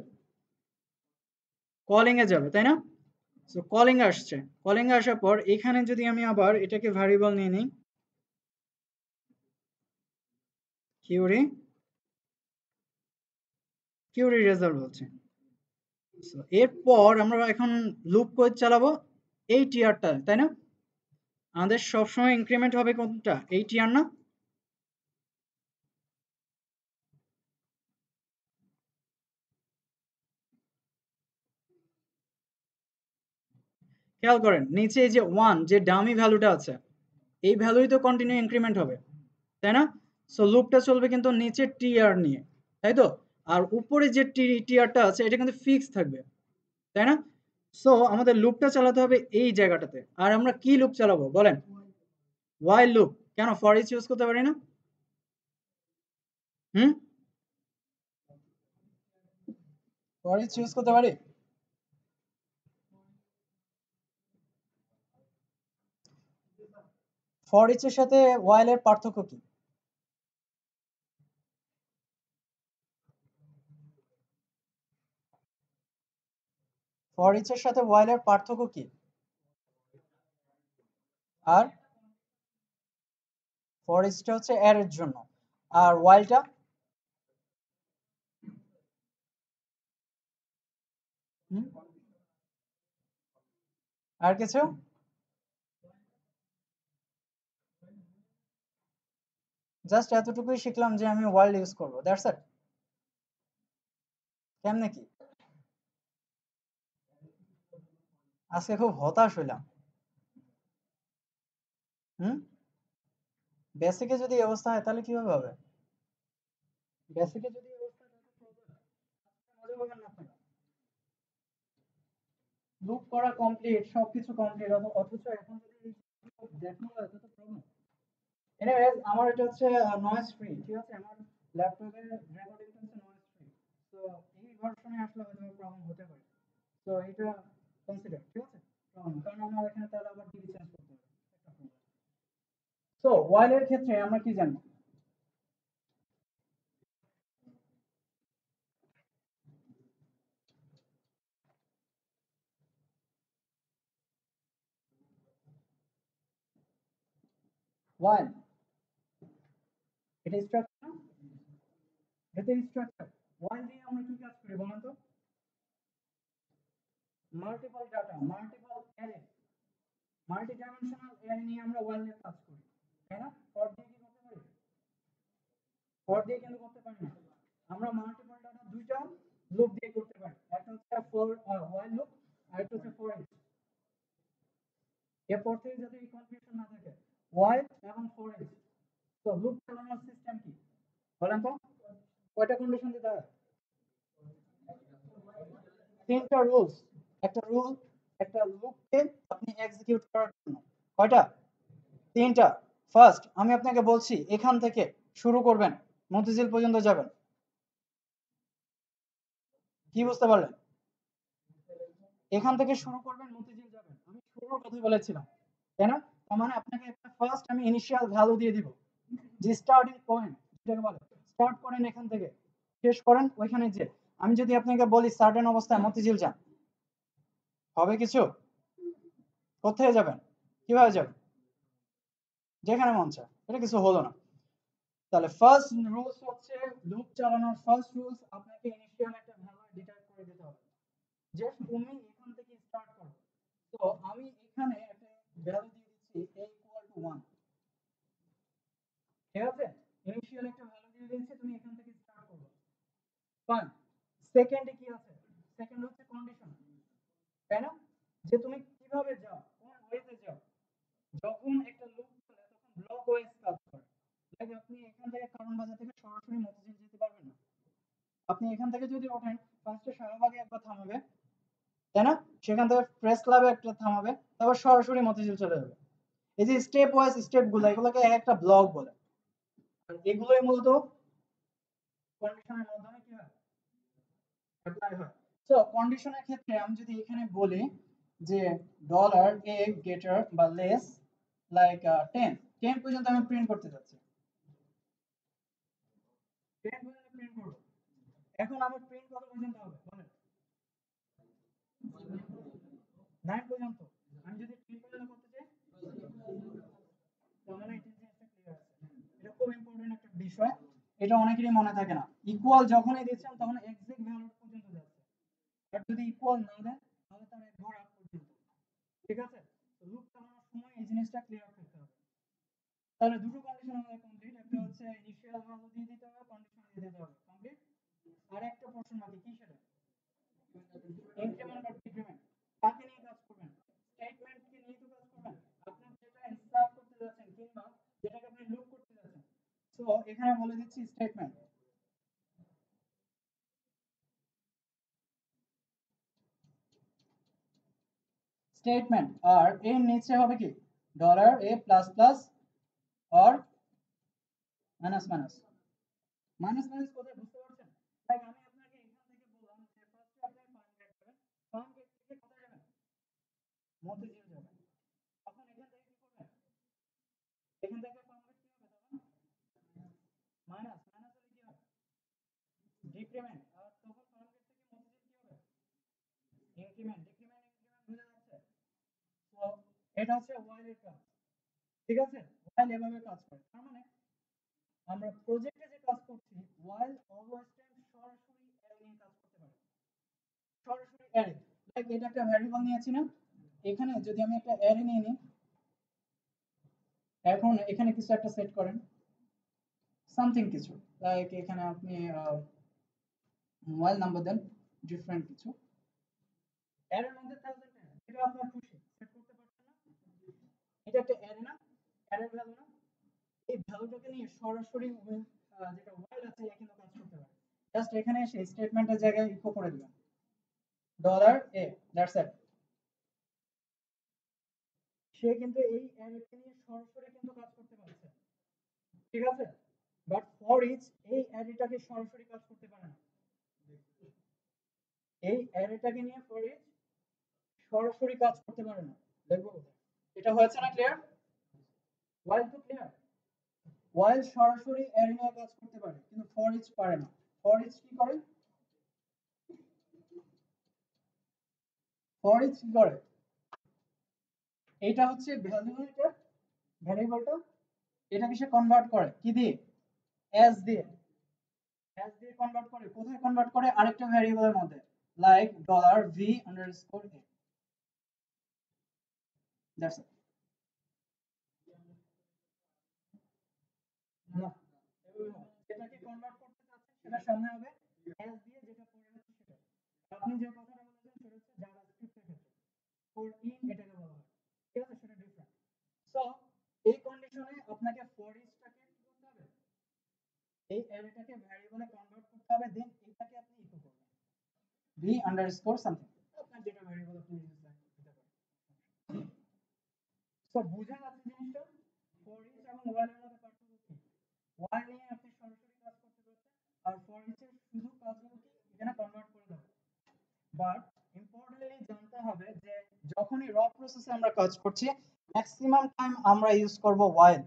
কলিং এ যাবে, তাই না? সো কলিং আসছে, কলিং আসার পর এখানে যদি আমি আবার এটাকে ভ্যারিয়েবল নিয়ে নিই, কিউরি কিউরি রেজাল্ট বলছে। So, এরপর আমরা এখন লুপ কোড চালাবো এই টিয়ারটা, তাই না? আমাদের সবসময় ইনক্রিমেন্ট হবে কোনটা? এই টিয়ার না? খেয়াল করেন নিচে এই যে 1 যে ডামি ভ্যালুটা আছে, এই ভ্যালুই তো কন্টিনিউ ইনক্রিমেন্ট হবে, তাই না? সো লুপটা চলবে কিন্তু নিচে টিআর নিয়ে, তাই তো? আর উপরে যে টিআরটা আছে এটা কিন্তু ফিক্স থাকবে, তাই না? সো আমাদের লুপটা চালাতে হবে এই জায়গাটাতে। আর আমরা কি লুপ চালাবো বলেন? ওয়াইল লুপ। কেন ফর ইচ ইউজ করতে পারি না? হুম, ফর ইচ ইউজ করতে পারি। ফর ইচ এর সাথে ওয়াইল এর পার্থক্য কি? ফর ইচ এর সাথে ওয়াইল এর পার্থক্য কি? আর ফর ইচটা হচ্ছে এর এর জন্য, আর ওয়াইলটা? হুম, আর কিছু? জাস্ট এতটুকুই শিখলাম যে আমি ওয়াইল্ড ইউজ করবো, দ্যাটস ইট। কেমনে কি? আজকে খুব হতাশ হইলাম। হুম, বেসিকে যদি এই অবস্থা হয় তাহলে কিভাবে হবে? বেসিকে যদি এই অবস্থা হয় তাহলে problem। মজা পাবেন না আপনারা। লুপ করা কমপ্লিট, সবকিছু কমপ্লিট, অথচ এখন যদি দেখানো হয় তাহলে প্রবলেম। এনিওয়েজ আমার এটা হচ্ছে নয়েজ ফ্রি, ঠিক আছে? আমার ল্যাপটপের রেকর্ডিংটা হচ্ছে নয়েজ ফ্রি। তো এই ভার্সনে আসলে হয়তো প্রবলেম হতে পারে। তো এটা কনসিডার, ঠিক আছে? কারণ আমার এখানে তাহলে আবার ডিবি চেঞ্জ করতে হবে, একটা প্রবলেম। সো ওয়াইল এর ক্ষেত্রে আমরা কি জানি? ওয়াইল, এটা স্ট্রাকচার না? এটা স্ট্রাকচার। ওয়াইল দিয়ে আমরা কি কাজ করি বলেন তো? Multiple data, multiple array, multi dimensional array নিয়ে আমরা ওয়াইল দিয়ে কাজ করি, তাই না? ফর দিয়ে কি করতে পারি? ফর দিয়ে কিন্তু করতে পারি না। আমরা মাল্টিপল ডাটা দুইটা লুপ দিয়ে করতে পারি, একটা হচ্ছে ফর ওয়াইল লুপ আর একটা হচ্ছে ফর ইচ। এরপর থেকে যাতে এই কনফিউশন না থাকে, ওয়াইল এবং ফর ইচ। তো লুপ চালানোর সিস্টেম কি বলেন তো? কয়টা কন্ডিশন দিতে হয়? তিনটা রুলস। একটা রুল, একটা লুপকে আপনি এক্সিকিউট করার জন্য কয়টা? তিনটা। ফার্স্ট আমি আপনাকে বলছি এখান থেকে শুরু করবেন, মতিঝিল পর্যন্ত যাবেন। কি বুঝতে পারলেন? এখান থেকে শুরু করবেন, মতিঝিল যাবেন, আমি শুরুর কথা বলেছিলাম, তাই না? তার মানে আপনাকে একটা ফার্স্ট আমি ইনিশিয়াল ভ্যালু দিয়ে দিব, যে স্টার্টিং পয়েন্ট যেটাকে বলে। স্টার্ট করেন এখান থেকে, শেষ করেন ওইখানে যে। আমি যদি আপনাকে বলি সার্টেন অবস্থায় মতিঝিল যান, হবে কিছু? কোথায় যাবেন? কিভাবে যাবেন? যেখানে মন চায়, এটা কিছু হলো না। তাহলে ফার্স্ট রুলস হচ্ছে, লুপ চালানোর ফার্স্ট রুলস, আপনাকে ইনিশিয়াল একটা ভ্যালু ডিটাইপ করে দিতে হবে, যে তুমি এখান থেকে স্টার্ট করো। তো আমি এখানে একটা ভ্যালু দিয়ে দিচ্ছি a ইকুয়াল টু 1, ঠিক আছে? ইনিশিয়াল একটা ভ্যালু দিয়ে দিয়েছি, তুমি এখান থেকে স্টার্ট করবে। ফাইন। সেকেন্ডে কি আছে? সেকেন্ড হচ্ছে কন্ডিশন, তাই না? যে তুমি কিভাবে যাও, কোন ওয়েতে যাও। যখন একটা লুপ চলে তখন ব্লক ওয়েজ কাজ করে। লাইক আপনি এখান থেকে কারণ বাজার থেকে সরাসরি মতিঝিল যেতে পারবেন না। আপনি এখান থেকে যদি ওঠেন, ফার্স্টে শাহবাগে একবার থামাবে, তাই না? সেখান থেকে প্রেস ক্লাবে একটা থামাবে, তারপর সরাসরি মতিঝিল চলে যাবে। এই যে স্টেপ ওয়াইজ স্টেপ গুলো, এগুলোকে এক একটা ব্লক বলে। আর এগুলোই মূলত কন্ডিশনের মাধ্যমে কি হয়, অ্যাপ্লাই হয়। সো কন্ডিশনের ক্ষেত্রে আমি যদি এখানে বলি যে ডলার এ গ্রেটার বা লেস লাইক 10, 10 পর্যন্ত আমি প্রিন্ট করতে যাচ্ছি, 10 পর্যন্ত প্রিন্ট করব। এখন আমার প্রিন্ট কত পর্যন্ত হবে বলেন? 9 পর্যন্ত। আমি যদি 10 পর্যন্ত করতে চাই, তার মানে এটা জিনিসটা ক্লিয়ার আছে। এটা খুব ইম্পর্টেন্ট একটা বিষয়, এটা অনেকেরই মনে থাকে না। ইকুয়াল যখনই দিচ্ছেন তখন এক্সাক্ট ভ্যালু পর্যন্ত যাচ্ছে, আর যদি ইকুয়াল না দেন তাহলে তার এক ঘর আগ পর্যন্ত, ঠিক আছে? তো লুপ চালানোর সময় এই জিনিসটা ক্লিয়ার করতে হবে। তাহলে দুটো কন্ডিশন আমাদের কমপ্লিট, একটা হচ্ছে ইনিশিয়াল ভ্যালু দিয়ে দিতে হবে, কন্ডিশন দিয়ে দিতে হবে, কমপ্লিট। আর একটা পোরশন বাকি, কি সেটা? ইনক্রিমেন্ট আর ডিক্রিমেন্ট। কাকে নিয়ে কাজ করবেন? স্টেটমেন্ট কে নিয়ে তো কাজ করবেন। আপনি যেটা ইনসার্ট করতে যাচ্ছেন কিংবা যেটাকে আপনি লুপ করতে যাচ্ছেন, সো এখানে বলে দিচ্ছি স্টেটমেন্ট। স্টেটমেন্ট আর এর নিচে হবে কি, dollar A plus plus or minus minus. Minus minus কোথায় বুঝতে পারছেন? লাইক আমি আপনাকে এখান থেকে বললাম যে ফার্স্টে আপনি ফার্ম গেট যাবেন, ফার্ম গেট থেকে কোথায় যাবেন? মতিঝিল যাবেন। তখন এখান থেকে কি করবেন? এখান থেকে ফার্ম গেট কি হবে তখন? মাইনাস, মাইনাস হলে কি হবে? ডিক্রিমেন্ট। আর তখন ফার্ম গেট থেকে মতিঝিল কি হবে? ইনক্রিমেন্ট। ডিক্রিমেন্ট ইনক্রিমেন্ট বুঝা যাচ্ছে? তো এটা হচ্ছে ওয়াইল এর কাজ, ঠিক আছে? ওয়াইল এভাবে কাজ করে। তার মানে আমরা প্রজেক্টে যে কাজ করছি, ওয়াইল অলওয়েজ টাইম সরাসরি অ্যারে নিয়ে কাজ করতে পারে। সরাসরি অ্যারে, লাইক এটা একটা ভ্যারিয়েবল নিয়েছি না, এখানে যদি আমি একটা অ্যারে নিয়ে নিই, এখন এখানে কিছু একটা সেট করেন, সামথিং কিছু, লাইক এখানে আপনি মোবাইল নাম্বার দেন, ডিফারেন্ট কিছু, অ্যারের মধ্যে 1010, এটা আপনার খুশি সেট করতে পারছেন না? এটা একটা অ্যারে না, অ্যারের ভ্যালু না? এই ভ্যালুটাকে নিয়ে সরাসরি যেটা ওয়াইল আছে এ কিন্তু কাজ করতে পারে। জাস্ট এখানে এসে স্টেটমেন্টের জায়গায় ইকো করে দিবেন ডলার এ, দ্যাটস ইট। সে কিন্তু এই অ্যারেকে নিয়ে সরাসরি কিন্তু কাজ করতে পারছে, ঠিক আছে? বাট ফর ইচ এই অ্যারেটাকে সরাসরি কাজ করতে পারে না। এই অ্যারেটাকে নিয়ে ফর ইচ সরাসরি কাজ করতে পারে না। দেখবো এটা হয়েছে না ক্লিয়ার? ওয়াইল তো ক্লিয়ার। ওয়াইল সরাসরি অ্যারে নিয়ে কাজ করতে পারে কিন্তু ফর ইচ পারে না। ফর ইচ কি করে? ফর ইচ কি করে? এটা হচ্ছে ভ্যালু, এটা ভ্যারিয়েবলটা, এটাকে সে কনভার্ট করে কি দিয়ে? অ্যাজ দিয়ে। হ্যাশ দিয়ে কনভার্ট করে কোথায় কনভার্ট করে আরেকটা ভ্যারিয়েবলের মধ্যে লাইক $v_a দ্যাটস ইট না যেটাকে কনভার্ট করতে চাচ্ছেন সেটা সামনে হবে হ্যাশ দিয়ে যেটা পড়ে আছে সেটা আপনি যে কথাটা বলেছেন সেটা হচ্ছে জাভাস্ক্রিপ্টের ক্ষেত্রে ফর ইন এটাকে বলা হয় ঠিক আছে সেটা ডিফারেন্ট সো এই কন্ডিশনে আপনাকে ফর ইচটাকে কি করতে হবে এই অ্যারেটাকে ভ্যারিয়েবলে কনভার্ট করতে হবে দেন এটাকে আপনি ইকো করবেন v_something আপনার যেটা ভ্যারিয়েবল আপনি ইউজ দিতে পারেন সো বুঝা যাচ্ছে জিনিসটা ফর ইচ এবং while এর মধ্যে পার্থক্য কি while নিয়ে আপনি সরাসরি কাজ করতে পারছেন আর ফর ইচ এর শুধু কাজগুলো কি এখানে কনভার্ট করে দেওয়া বাট ইম্পর্টেন্টলি জানতে হবে যে যখনই র প্রসেসে আমরা কাজ করছি ম্যাক্সিমাম টাইম আমরা ইউজ করব while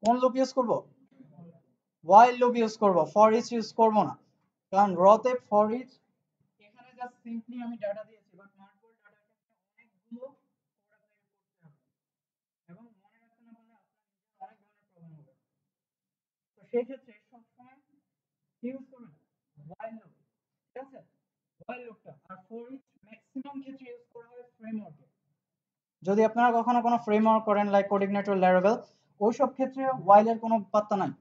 কোন লুপ ইউজ করব while লুপ ইউজ করব ফর ইচ ইউজ করব না কারণ রতে ফর ইচ এখানে জাস্ট সিম্পলি আমি ডাটা দিয়েছি বাট মার্কবোর্ড ডাটার ক্ষেত্রে অনেকগুলো কোড আপনাকে করতে হবে এবং মনে রাখতে না পারলে আপনার নিজের অনেক ধরনের প্রবলেম হবে তো সেই ক্ষেত্রে সবসময় কি ইউজ করবেন while লুপ ঠিক আছে while লুপটা আর ফর ইচ ম্যাক্সিমাম ক্ষেত্রে ইউজ করা হয় ফ্রেমওয়ার্কে যদি আপনারা কখনো কোনো ফ্রেমওয়ার্ক করেন লাইক কোঅর্ডিনেটর ল্যারাভেল ওইসব ক্ষেত্রে while এর কোনো পাত্তা নাই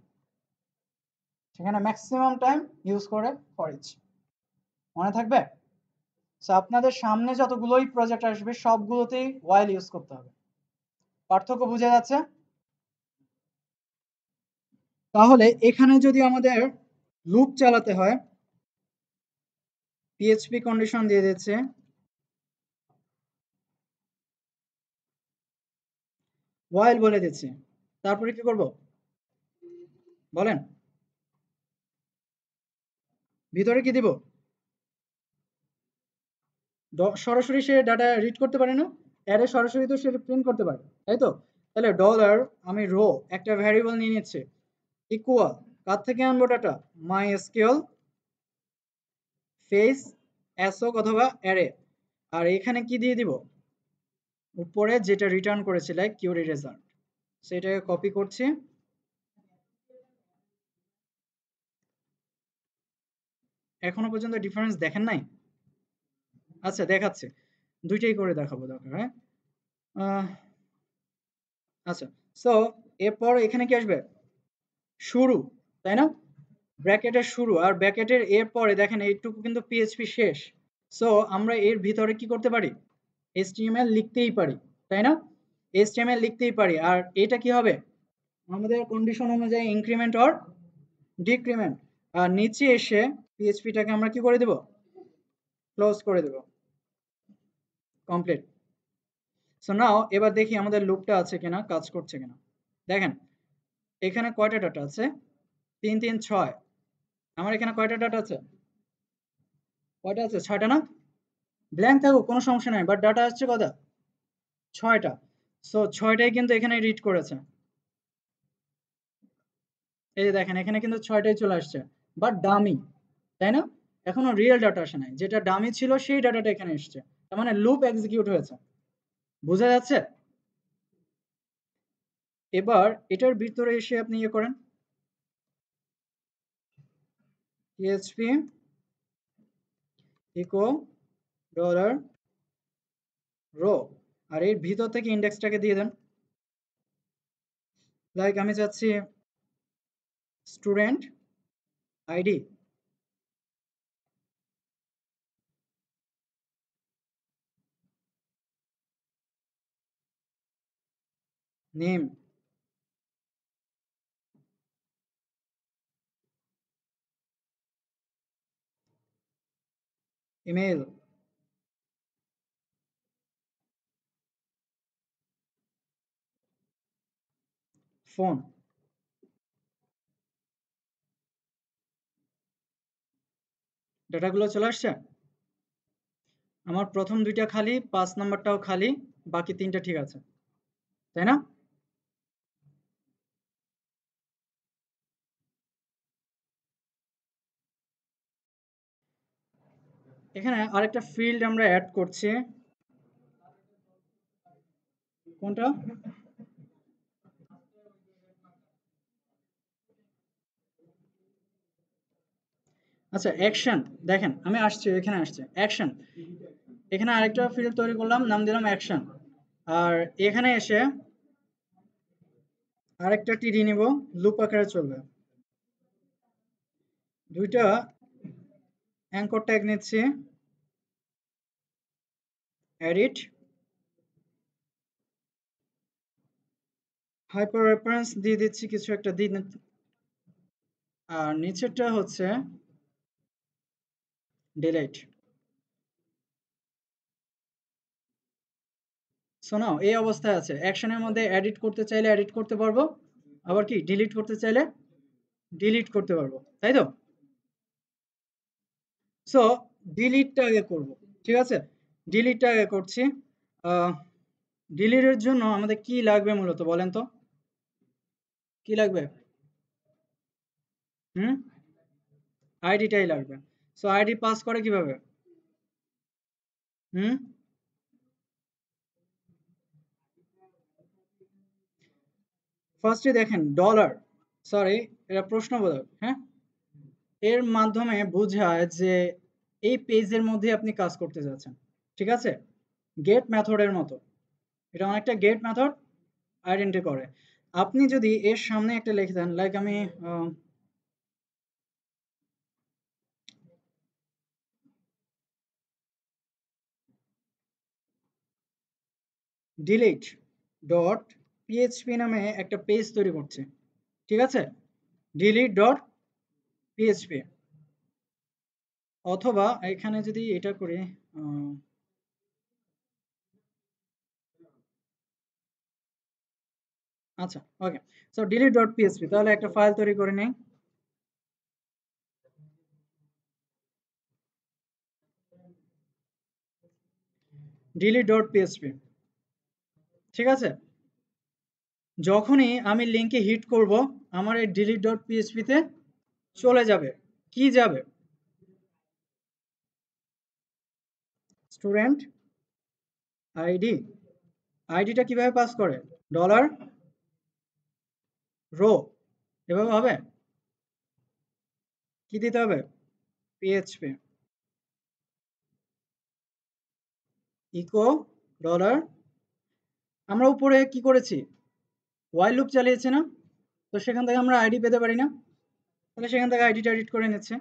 সেখানে ম্যাক্সিমাম টাইম ইউজ করে ফর ইচ মনে থাকবে সো আপনাদের সামনে যতগুলোই প্রজেক্ট আসবে সবগুলোতেই while ইউজ করতে হবে পার্থক্য বোঝা যাচ্ছে তাহলে এখানে যদি আমাদের লুপ চালাতে হয় পিএইচপি কন্ডিশন দিয়ে দিচ্ছে while বলে দিচ্ছে তারপরে কি করব বলেন ভিতরে কি দিব সরাসরি সে ডাটা রিড করতে পারে না অ্যারে সরাসরি তো সে প্রিন্ট করতে পারে তাই তো তাহলে ডলার আমি রো একটা ভ্যারিয়েবল নিয়ে নিচ্ছে ইকুয়াল কার থেকে আনবো ডাটা মাই এসকিউএল ফেস অ্যাসোক অথবা অ্যারে আর এখানে কি দিয়ে দিব উপরে যেটা রিটার্ন করেছে লাইক কিউরি রেজাল্ট সেটাকে কপি করছি এখনো পর্যন্ত ডিফারেন্স দেখেন নাই আচ্ছা দেখাচ্ছে দুইটাই করে দেখাবো দরকার হ্যাঁ আচ্ছা সো এরপর এখানে কি আসবে শুরু তাই না ব্র্যাকেটের শুরু আর ব্র্যাকেটের এর পরে দেখেন এইটুকু কিন্তু পিএইচপি শেষ সো আমরা এর ভিতরে কি করতে পারি এইচটিএমএল লিখতেই পারি তাই না এইচটিএমএল লিখতেই পারি আর এটা কি হবে আমাদের কন্ডিশন অনুযায়ী ইনক্রিমেন্ট অর ডিক্রিমেন্ট আর নিচে এসে পিএইচপিটাকে আমরা কি করে দেব ক্লোজ করে দেব কমপ্লিট সো নাও এবার দেখি আমাদের লুপটা আছে কিনা কাজ করছে কিনা দেখেন এখানে কয়টা ডাটা আছে 3 3 6 আমার এখানে কয়টা ডাটা আছে কয়টা আছে 6টা না ব্ল্যাঙ্ক থাকুক কোনো সমস্যা নাই বাট ডাটা আসছে কত 6টা সো 6টাই কিন্তু এখানে রিড করেছে এই যে দেখেন এখানে কিন্তু 6টাই চলে আসছে বাট ডামি তাই না এখনো রিয়েল ডাটা আসে নাই যেটা ডামি ছিল সেই ডাটাটা এখানে এসছে তার মানে লুপ এক্সিকিউট হয়েছে বোঝা যাচ্ছে এবার এটার ভিতরে এসে আপনি ইয়ে করেন পিএইচপি ইকো ডলার রো আর এর ভিতর থেকে ইন্ডেক্সটাকে দিয়ে দেন লাইক আমি চাচ্ছি student ID name email phone ডাটাগুলো চলে আসছে আমার প্রথম দুইটা খালি 5 নাম্বারটাও খালি বাকি 3টা ঠিক আছে তাই না এখানে আরেকটা ফিল্ড আমরা অ্যাড করছি কোনটা আচ্ছা অ্যাকশন, দেখেন আমি আসছি, এখানে আসছে অ্যাকশন, এখানে আরেকটা ফিল্ড তৈরি করলাম, নাম দিলাম অ্যাকশন। আর এখানে এসে আরেকটা টিডি নিব, লুপ আকারে চলবে। দুইটা অ্যাঙ্কর ট্যাগ নিচ্ছি, এডিট, হাইপার রেফারেন্স দিয়ে দিচ্ছি কিছু একটা দিন, আর নিচেরটা হচ্ছে ডিলিট। সো নাও এই অবস্থায় আছে, অ্যাকশনের মধ্যে এডিট করতে চাইলে এডিট করতে পারবো, আবার কি ডিলিট করতে চাইলে ডিলিট করতে পারবো, তাই তো? সো ডিলিটটা আগে করব, ঠিক আছে? ডিলিটটা আগে করছি। ডিলিটের জন্য আমাদের কি লাগবে মূলত বলেন তো, কি লাগবে? হুম, আইডিটাই লাগবে। সো আইডি পাস করে কিভাবে? হুম, ফার্স্টে দেখেন ডলার, সরি এটা প্রশ্নবোধক, হ্যাঁ, এর মাধ্যমে বোঝায় যে এই পেজের মধ্যে আপনি কাজ করতে যাচ্ছেন, ঠিক আছে? গেট মেথডের মতো, এটা অনেকটা গেট মেথড আইডেন্টি করে। আপনি যদি এর সামনে একটা লিখে দেন, লাইক আমি ডিলিট ডট পিএইচপি নামে একটা পেজ তৈরি করছি, ঠিক আছে? ডিলিট ডট পিএইচপি, অথবা এখানে যদি এটা করি, আচ্ছা ওকে, সো ডিলিট ডট পিএইচপি, তাহলে একটা ফাইল তৈরি করে নেই, ডিলিট ডট পিএইচপি, ঠিক আছে? যখনই আমি লিঙ্কে হিট করব, আমার এই ডিলিট ডট পিএইচপি তে চলে যাবে, কি যাবে? স্টুডেন্ট আইডি, আইডিটা কিভাবে পাস করে? ডলার রো, এভাবে হবে? কি দিতে হবে? পিএইচপি ইকো ডলার, আমরা উপরে কি করেছি, ওয়াইল লুপ চালিয়েছে না, তো সেখান থেকে আমরা আইডি পেতে পারি না? তাহলে সেখান থেকে আইডিটা এডিট করে নিচ্ছে,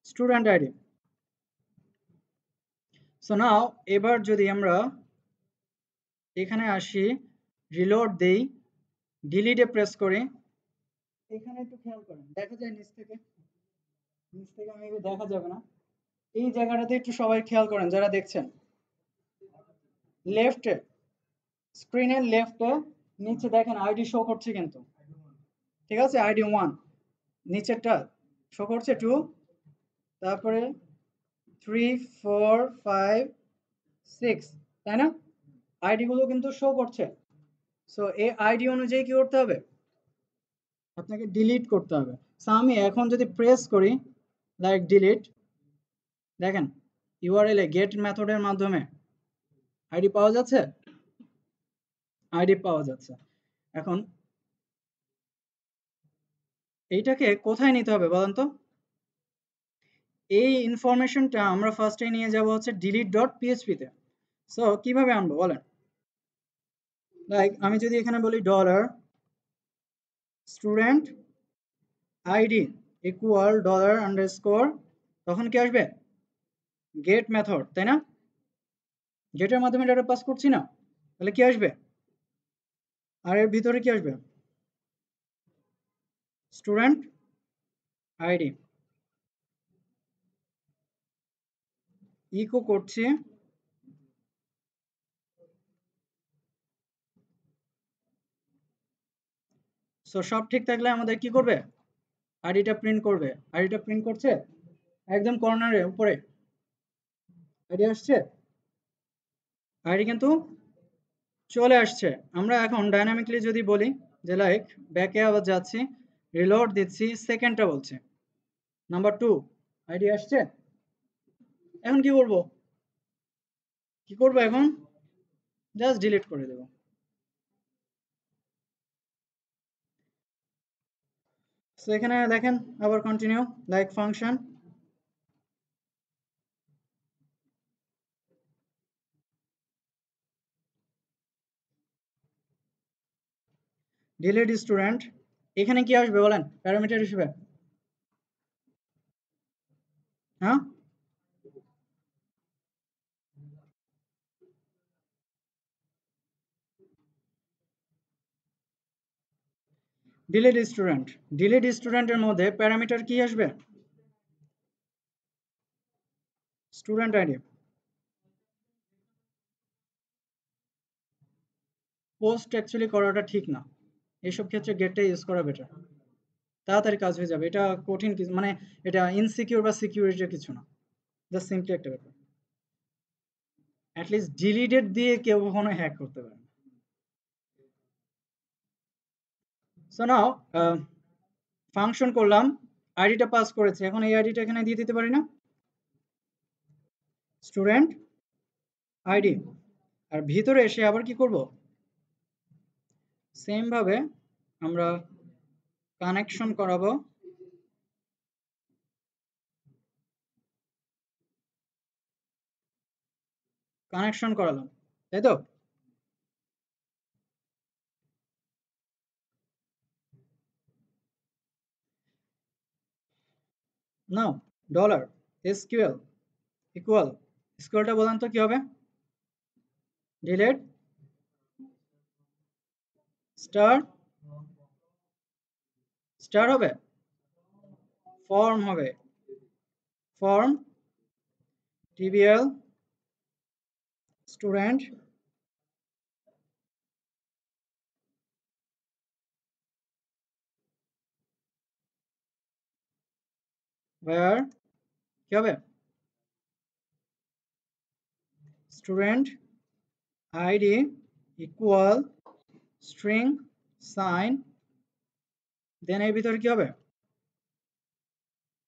স্টুডেন্ট আইডি। সো নাও এবার যদি আমরা এখানে আসি, রিলোড দেই, ডিলিটে প্রেস করি, এখানে একটু খেয়াল করেন, দেখা যায় নিচ থেকে, নিচ থেকে মেবি দেখা যাবে না, এই জায়গাটাতে একটু সবাই খেয়াল করেন যারা দেখছেন, লেফটে, স্ক্রিনের লেফটে নিচে দেখেন আইডি শো করছে কিন্তু, ঠিক আছে? আইডি 1, নিচেরটা শো করছে 2, তারপরে 3 4 5 6, তাই না? আইডি গুলো কিন্তু শো করছে। সো এই আইডি অনুযায়ী কি করতে হবে? আপনাকে ডিলিট করতে হবে। সো আমি এখন যদি প্রেস করি লাইক ডিলিট, দেখেন ইউআরএল এ গেট মেথডের মাধ্যমে আইডি পাওয়া যাচ্ছে, আইডি পাওয়া যাচ্ছে। এখন এইটাকে কোথায় নিতে হবে বলেন তো? এই ইনফরমেশনটা আমরা ফার্স্টে নিয়ে যাব হচ্ছে ডিলিট ডট পিএইচপি তে। সো কিভাবে আনবো বলেন? লাইক আমি যদি এখানে বলি dollar student ID equal dollar underscore, তখন কি আসবে? গেট মেথড, তাই না? গেটের মাধ্যমে ডেটা পাস করছি না, তাহলে কি আসবে? আর এর ভিতরে কি আসবে? স্টুডেন্ট আইডি ইকো করছি, সো সব ঠিক থাকলে আমাদের কি করবে? আইডিটা প্রিন্ট করবে। আইডিটা প্রিন্ট করছে একদম কর্নারে উপরে, আইডি আসছে, আইডি কিন্তু চলে আসছে। আমরা এখন ডাইনামিকলি যদি বলি যে লাইক ব্যাকে আবার যাচ্ছি, রিলোড দিচ্ছি, সেকেন্ডটা বলছে নাম্বার 2, আইডি আসছে। এখন কি করব? কি করব এখন? জাস্ট ডিলিট করে দেব। সো এখানে দেখেন আবার continue like function delete student, এখানে কি আসবে বলেন প্যারামিটার হিসেবে? হ্যাঁ, ডিলিট স্টুডেন্ট, ডিলিট স্টুডেন্টের মধ্যে প্যারামিটার কি আসবে? Student ID. পোস্ট অ্যাকচুয়ালি করাটা ঠিক না, এইসব ক্ষেত্রে গেটটা ইউজ করা বেটার, তাড়াতাড়ি কাজ হয়ে যাবে। এটা কঠিন কিছু মানে, এটা ইনসিকিউর বা সিকিউরিটির কিছু না, জাস্ট সিম্পলি একটা ব্যাপার। অ্যাটলিস্ট ডিলিটেড দিয়ে কেউ কখনো হ্যাক করতে পারে না। সো নাও ফাংশন করলাম, আইডিটা পাস করেছে, এখন এই আইডিটা এখানে দিয়ে দিতে পারি না, স্টুডেন্ট আইডি। আর ভিতরে এসে আবার কি করব, সেম ভাবে আমরা কানেকশন করাবো, কানেকশন করালাম, তাই তো? নাও ডলার এসকিউএল ইকুয়াল, স্কুয়ালটা বলেন তো কি হবে? ডিলিট স্টার, স্টার হবে, ফর্ম হবে, ফর্ম টিবিএল স্টুডেন্ট where কি হবে, student ID equal string sign, then এর ভিতরে কি হবে,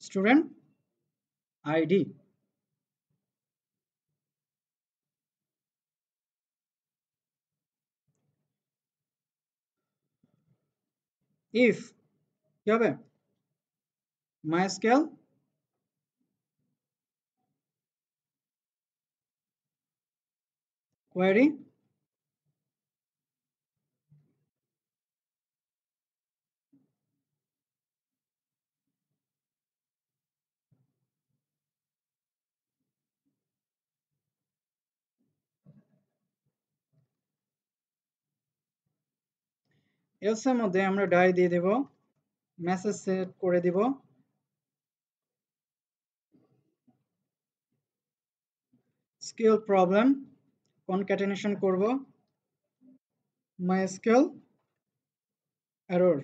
স্টুডেন্ট আইডি। ইফ কি হবে, মাইস্কেল কোয়েরি এলস এর মধ্যে আমরা ডাই দিয়ে দেব, মেসেজ সেট করে দিব, স্কিল প্রবলেম কনক্যাটেনেশন করব, মাইস্কেল এরর।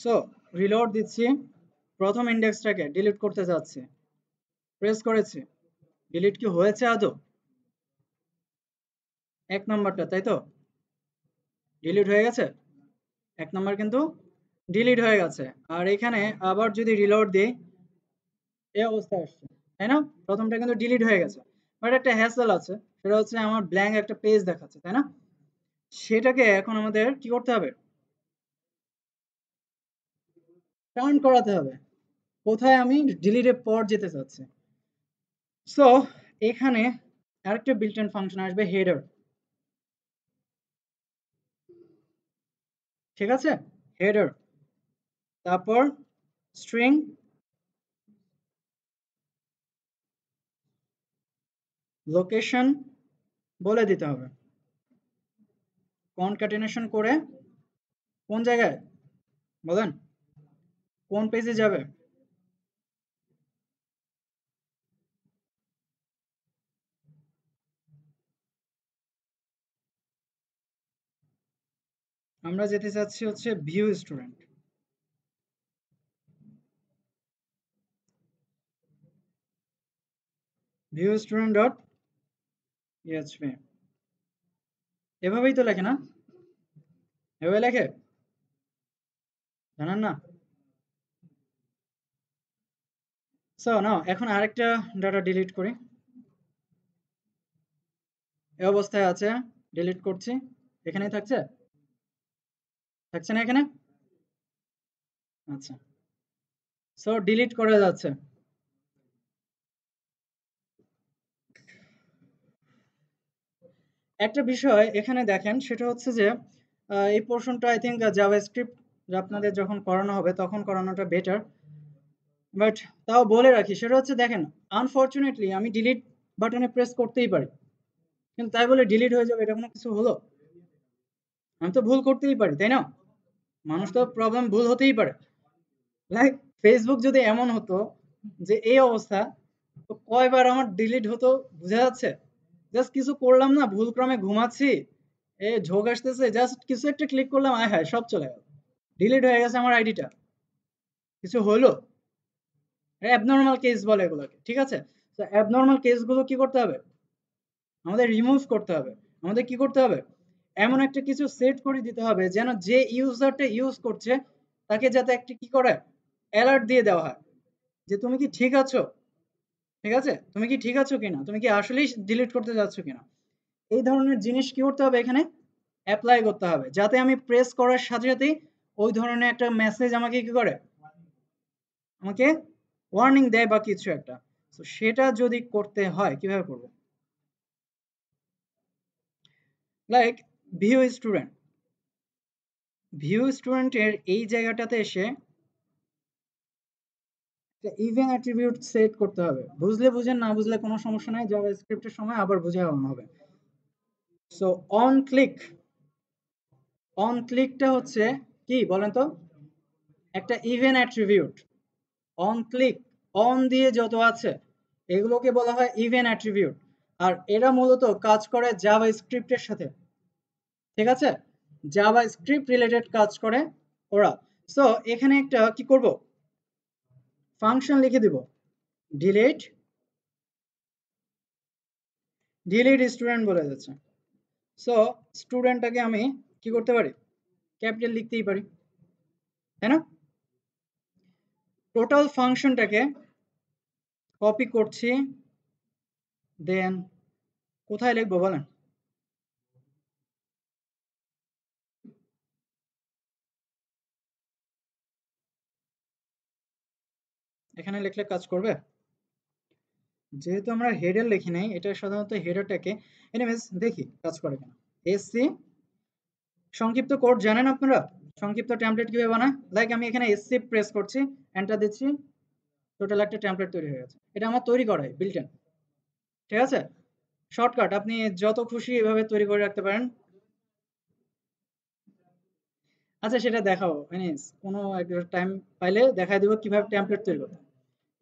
সো রিলোড দিচ্ছি, প্রথম ইন্ডেক্সটাকে ডিলিট করতে যাচ্ছি, প্রেস করেছি, ডিলিট কি হয়েছে আদৌ? এক নাম্বারটা, তাই তো? ডিলিট হয়ে গেছে, এক নাম্বার কিন্তু ডিলিট হয়ে গেছে। আর এখানে আবার যদি রিলোড দিই, এই অবস্থা আসছে, তাই না? প্রথমটা কিন্তু ডিলিট হয়ে গেছে, বাট একটা হ্যাসেল আছে, সেটা হচ্ছে আমার ব্ল্যাঙ্ক একটা পেজ দেখাচ্ছে, তাই না? সেটাকে এখন আমাদের কি করতে হবে, টার্ন করাতে হবে, কোথায় আমি ডিলিটের পর যেতে চাচ্ছি। সো এখানে আরেকটা বিল্ট ইন ফাংশন আসবে, হেডার, ঠিক আছে? হেডার, তারপর স্ট্রিং লোকেশন বলে দিতে হবে, কনক্যাটেনেশন করে কোন জায়গায় বলেন, কোন পেজে যাবে? আমরা যেতে চাচ্ছি হচ্ছে view student, view student dot PHP, এভাবেই তো লেখে না? এভাবে লেখে? জানেন না? সো নাও এখন আরেকটা ডাটা ডিলিট করি। এই অবস্থায় আছে, ডিলিট করছি। এখানেই থাকছে? থাকছে না এখানে? আচ্ছা, সো ডিলিট করে যাচ্ছে। একটা বিষয় এখানে দেখেন, সেটা হচ্ছে যে এই পোর্শনটা আই থিঙ্ক জাভাস্ক্রিপ্ট আপনাদের যখন করানো হবে তখন করানোটা বেটার। বাট তাও বলে রাখি, সেটা হচ্ছে দেখেন, আনফরচুনেটলি আমি ডিলিট বাটনে প্রেস করতেই পারি, কিন্তু তাই বলে ডিলিট হয়ে যাবে এটা কোনো কিছু হলো? আমি তো ভুল করতেই পারি, তাই না? মানুষ তো প্রবলেম, ভুল হতেই পারে। লাইক ফেসবুক যদি এমন হতো যে এই অবস্থা, তো কয়বার আমার ডিলিট হতো বোঝা যাচ্ছে? জাস্ট কিছু করলাম না, ভুলক্রমে ঘুমাচ্ছি, এ ঝোঁক আসতেছে, জাস্ট কিছু একটা ক্লিক করলাম, আয় হায় সব চলে গেল, ডিলিট হয়ে গেছে আমার আইডিটা। কিছু হলো? অ্যাবনর্মাল কেস বলে এগুলোকে, ঠিক আছে? তো অ্যাবনর্মাল কেসগুলো কি করতে হবে? আমাদের রিমুভ করতে হবে। আমাদের কি করতে হবে? এমন একটা কিছু সেট করে দিতে হবে যেন যে ইউজারটা ইউজ করছে তাকে যাতে একটা কি করে অ্যালার্ট দিয়ে দেওয়া হয় যে তুমি কি ঠিক আছো, ঠিক আছে, তুমি কি ঠিক আছো কিনা, তুমি কি আসলেই ডিলিট করতে যাচ্ছ কিনা। এই ধরনের জিনিস কি করতে হবে এখানে অ্যাপ্লাই করতে হবে, যাতে আমি প্রেস করার সাথে সাথেই ওই ধরনের একটা মেসেজ আমাকে কি করে, আমাকে ওয়ার্নিং দেয় বা কিছু একটা। তো সেটা যদি করতে হয় কিভাবে করব? লাইক ভিউ স্টুডেন্ট, ভিউ স্টুডেন্টের এই জায়গাটাতে এসে ইভেন অ্যাট্রিবিউট সেট করতে হবে। বুঝলে বুঝেন, না বুঝলে কোনো সমস্যা নাই, জাভাস্ক্রিপ্টের সময় আবার বুঝে হবে। সো অন ক্লিক, অন ক্লিকটা হচ্ছে কি বলেন তো? একটা even attribute. On click, on দিয়ে যত আছে এগুলোকে বলা হয় ইভেন অ্যাট্রিবিউট। আর এরা মূলত কাজ করে জাভাস্ক্রিপ্টের সাথে, ঠিক আছে? জাভাস্ক্রিপ্ট রিলেটেড কাজ করে ওরা। সো এখানে একটা কি করব, ফাংশন লিখে দিব, ডিলিট, ডিলিট স্টুডেন্ট বলে যাচ্ছে। সো স্টুডেন্টটাকে আমি কি করতে পারি, ক্যাপিটাল লিখতেই পারি, তাই না? টোটাল ফাংশনটাকে কপি করছি, দেন কোথায় লিখবো বলেন? এখানে লিখলে কাজ করবে? যেহেতু আমরা হেডার লিখি নাই, এটা সাধারণত হেডারটাকে, এনিওয়েজ দেখি কাজ করে কিনা। এসসি সংক্ষিপ্ত কোড জানেন আপনারা? সংক্ষিপ্ত টেমপ্লেট কিভাবে বানায়? লাইক আমি এখানে এসসি প্রেস করছি, এন্টার দিচ্ছি, টোটাল একটা টেমপ্লেট তৈরি হয়ে গেছে। এটা আমার তৈরি করাই বিল্ট ইন, ঠিক আছে? শর্টকাট, আপনি যত খুশি এভাবে তৈরি করে রাখতে পারেন। আচ্ছা সেটা দেখাবো, কোনো একটা টাইম পাইলে দেখাই দেবো কিভাবে টেমপ্লেট তৈরি করতে।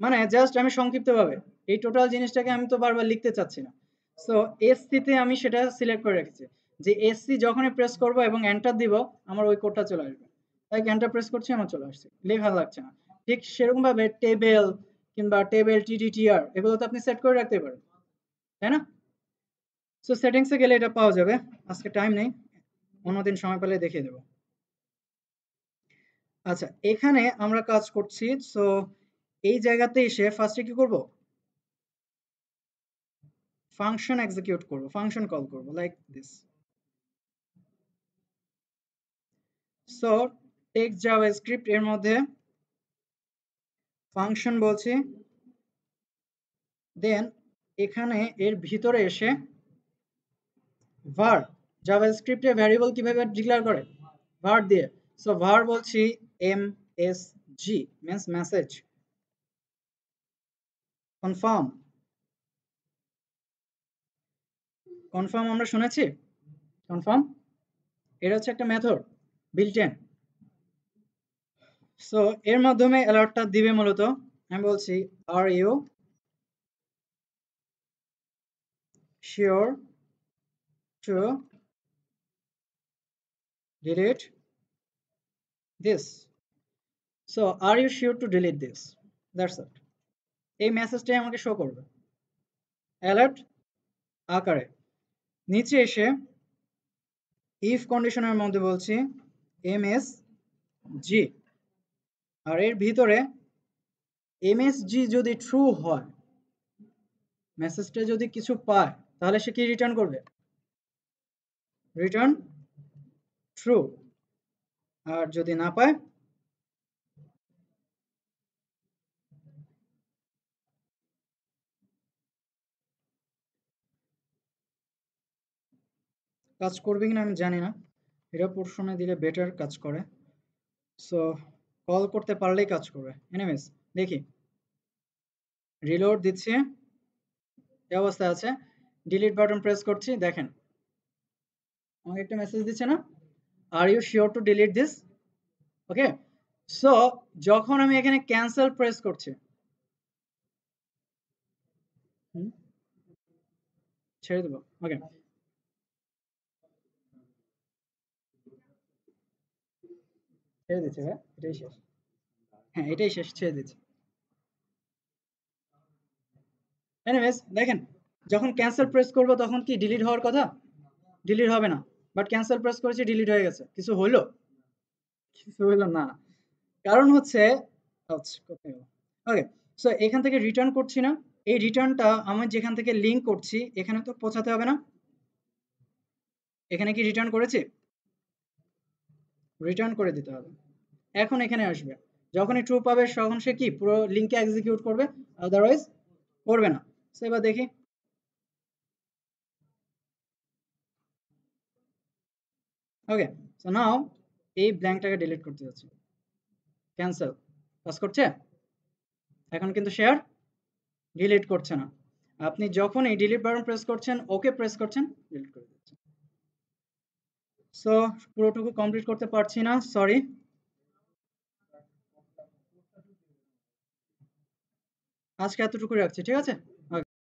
মানে জাস্ট আমি সংক্ষিপ্তভাবে এই টোটাল জিনিসটাকে আমি তো বারবার লিখতে চাচ্ছি না। সো এসসি তে আমি সেটা সিলেক্ট করে রেখেছি যে এসসি যখনই প্রেস করব এবং এন্টার দিব আমার ওই কোডটা চলে আসবে। তাই এন্টার প্রেস করছি, আমার চলে আসছে, লেখা লাগছে না। ঠিক সেরকম ভাবে টেবিল কিংবা টেবিল টিটিটিআর এগুলো তো আপনি সেট করে রাখতে পারেন, তাই না? সো সেটিংসে গেলে এটা পাওয়া যাবে। আজকে টাইম নেই, অন্যদিন সময় পেলে দেখিয়ে দেবো। আচ্ছা এখানে আমরা কাজ করছি, সো এই জায়গাতে এসে ফার্স্টে কি করব, ফাংশন এক্সিকিউট করব, ফাংশন কল করব like this. So text JavaScript এর মধ্যে ফাংশন বলছি, দেন এখানে এর ভিতরে এসে var, জাভাস্ক্রিপ্টে ভ্যারিয়েবল কিভাবে ডিক্লেয়ার করে, var দিয়ে। সো var বলছি msg means message, confirm, confirm আমরা শুনেছি, কনফার্ম এটা হচ্ছে একটা মেথড বিল্ট ইন। সো এর মাধ্যমে অ্যালার্টটা দিবে মূলত। আমি বলছি are you sure to delete this, so are you sure to delete this, that's it. এই মেসেজটাই আমাকে শো করবে অ্যালার্ট আকারে। নিচে এসে ইফ কন্ডিশনের মধ্যে বলছি MSG, আর এর ভিতরে MSG যদি ট্রু হয়, মেসেজটা যদি কিছু পায়, তাহলে সে কি রিটার্ন করবে? Return true. আর যদি না পায়, কাজ করবে কিনা আমি জানি না, এটা পোর্শনে দিলে বেটার কাজ করে। সো কল করতে পারলেই কাজ করবে। এনিওয়েজ দেখি, রিলোড দিচ্ছি, এই অবস্থায় আছে, ডিলিট বাটন প্রেস করছি, দেখেন আমাকে একটা মেসেজ দিচ্ছে না, are you sure to delete this? Okay, so যখন আমি এখানে ক্যান্সেল প্রেস করছি, ছেড়ে দেবো, ওকে, ছেড়ে দিচ্ছি ভাই, এটাই শেষ। হ্যাঁ এটাই শেষ, ছেড়ে দিচ্ছি। এনিওয়েজ দেখেন, যখন ক্যান্সেল প্রেস করব তখন কি ডিলিট হওয়ার কথা? ডিলিট হবে না, বাট ক্যান্সেল প্রেস করেছি, ডিলিট হয়ে গেছে। কিছু হইলো? কিছু হইলো না, কারণ হচ্ছে ওকে, সো এখান থেকে রিটার্ন করছি না, এই রিটার্নটা আমি যেখান থেকে লিঙ্ক করছি এখানে তো পৌঁছাতে হবে না? এখানে কি রিটার্ন করেছি? রিটার্ন করে দিতে হবে। এখন এখানে আসবে, যখনই ট্রু পাবে তখন সে কি পুরো লিঙ্কে এক্সিকিউট করবে, আদারওয়াইজ করবে না। সো এবার দেখি, ওকে, সো নাও এই ব্ল্যাঙ্কটাকে ডিলিট করতে যাচ্ছি, ক্যান্সেল, কাজ করছে? এখন কিন্তু সে আর ডিলিট করছে না। আপনি যখন এই ডিলিট বাটন প্রেস করছেন, ওকে প্রেস করছেন, ডিলিট করে দিচ্ছেন। সো পুরোটুকু কমপ্লিট করতে পারছি না, সরি। আজকে এতটুকু রাখছি, ঠিক আছে?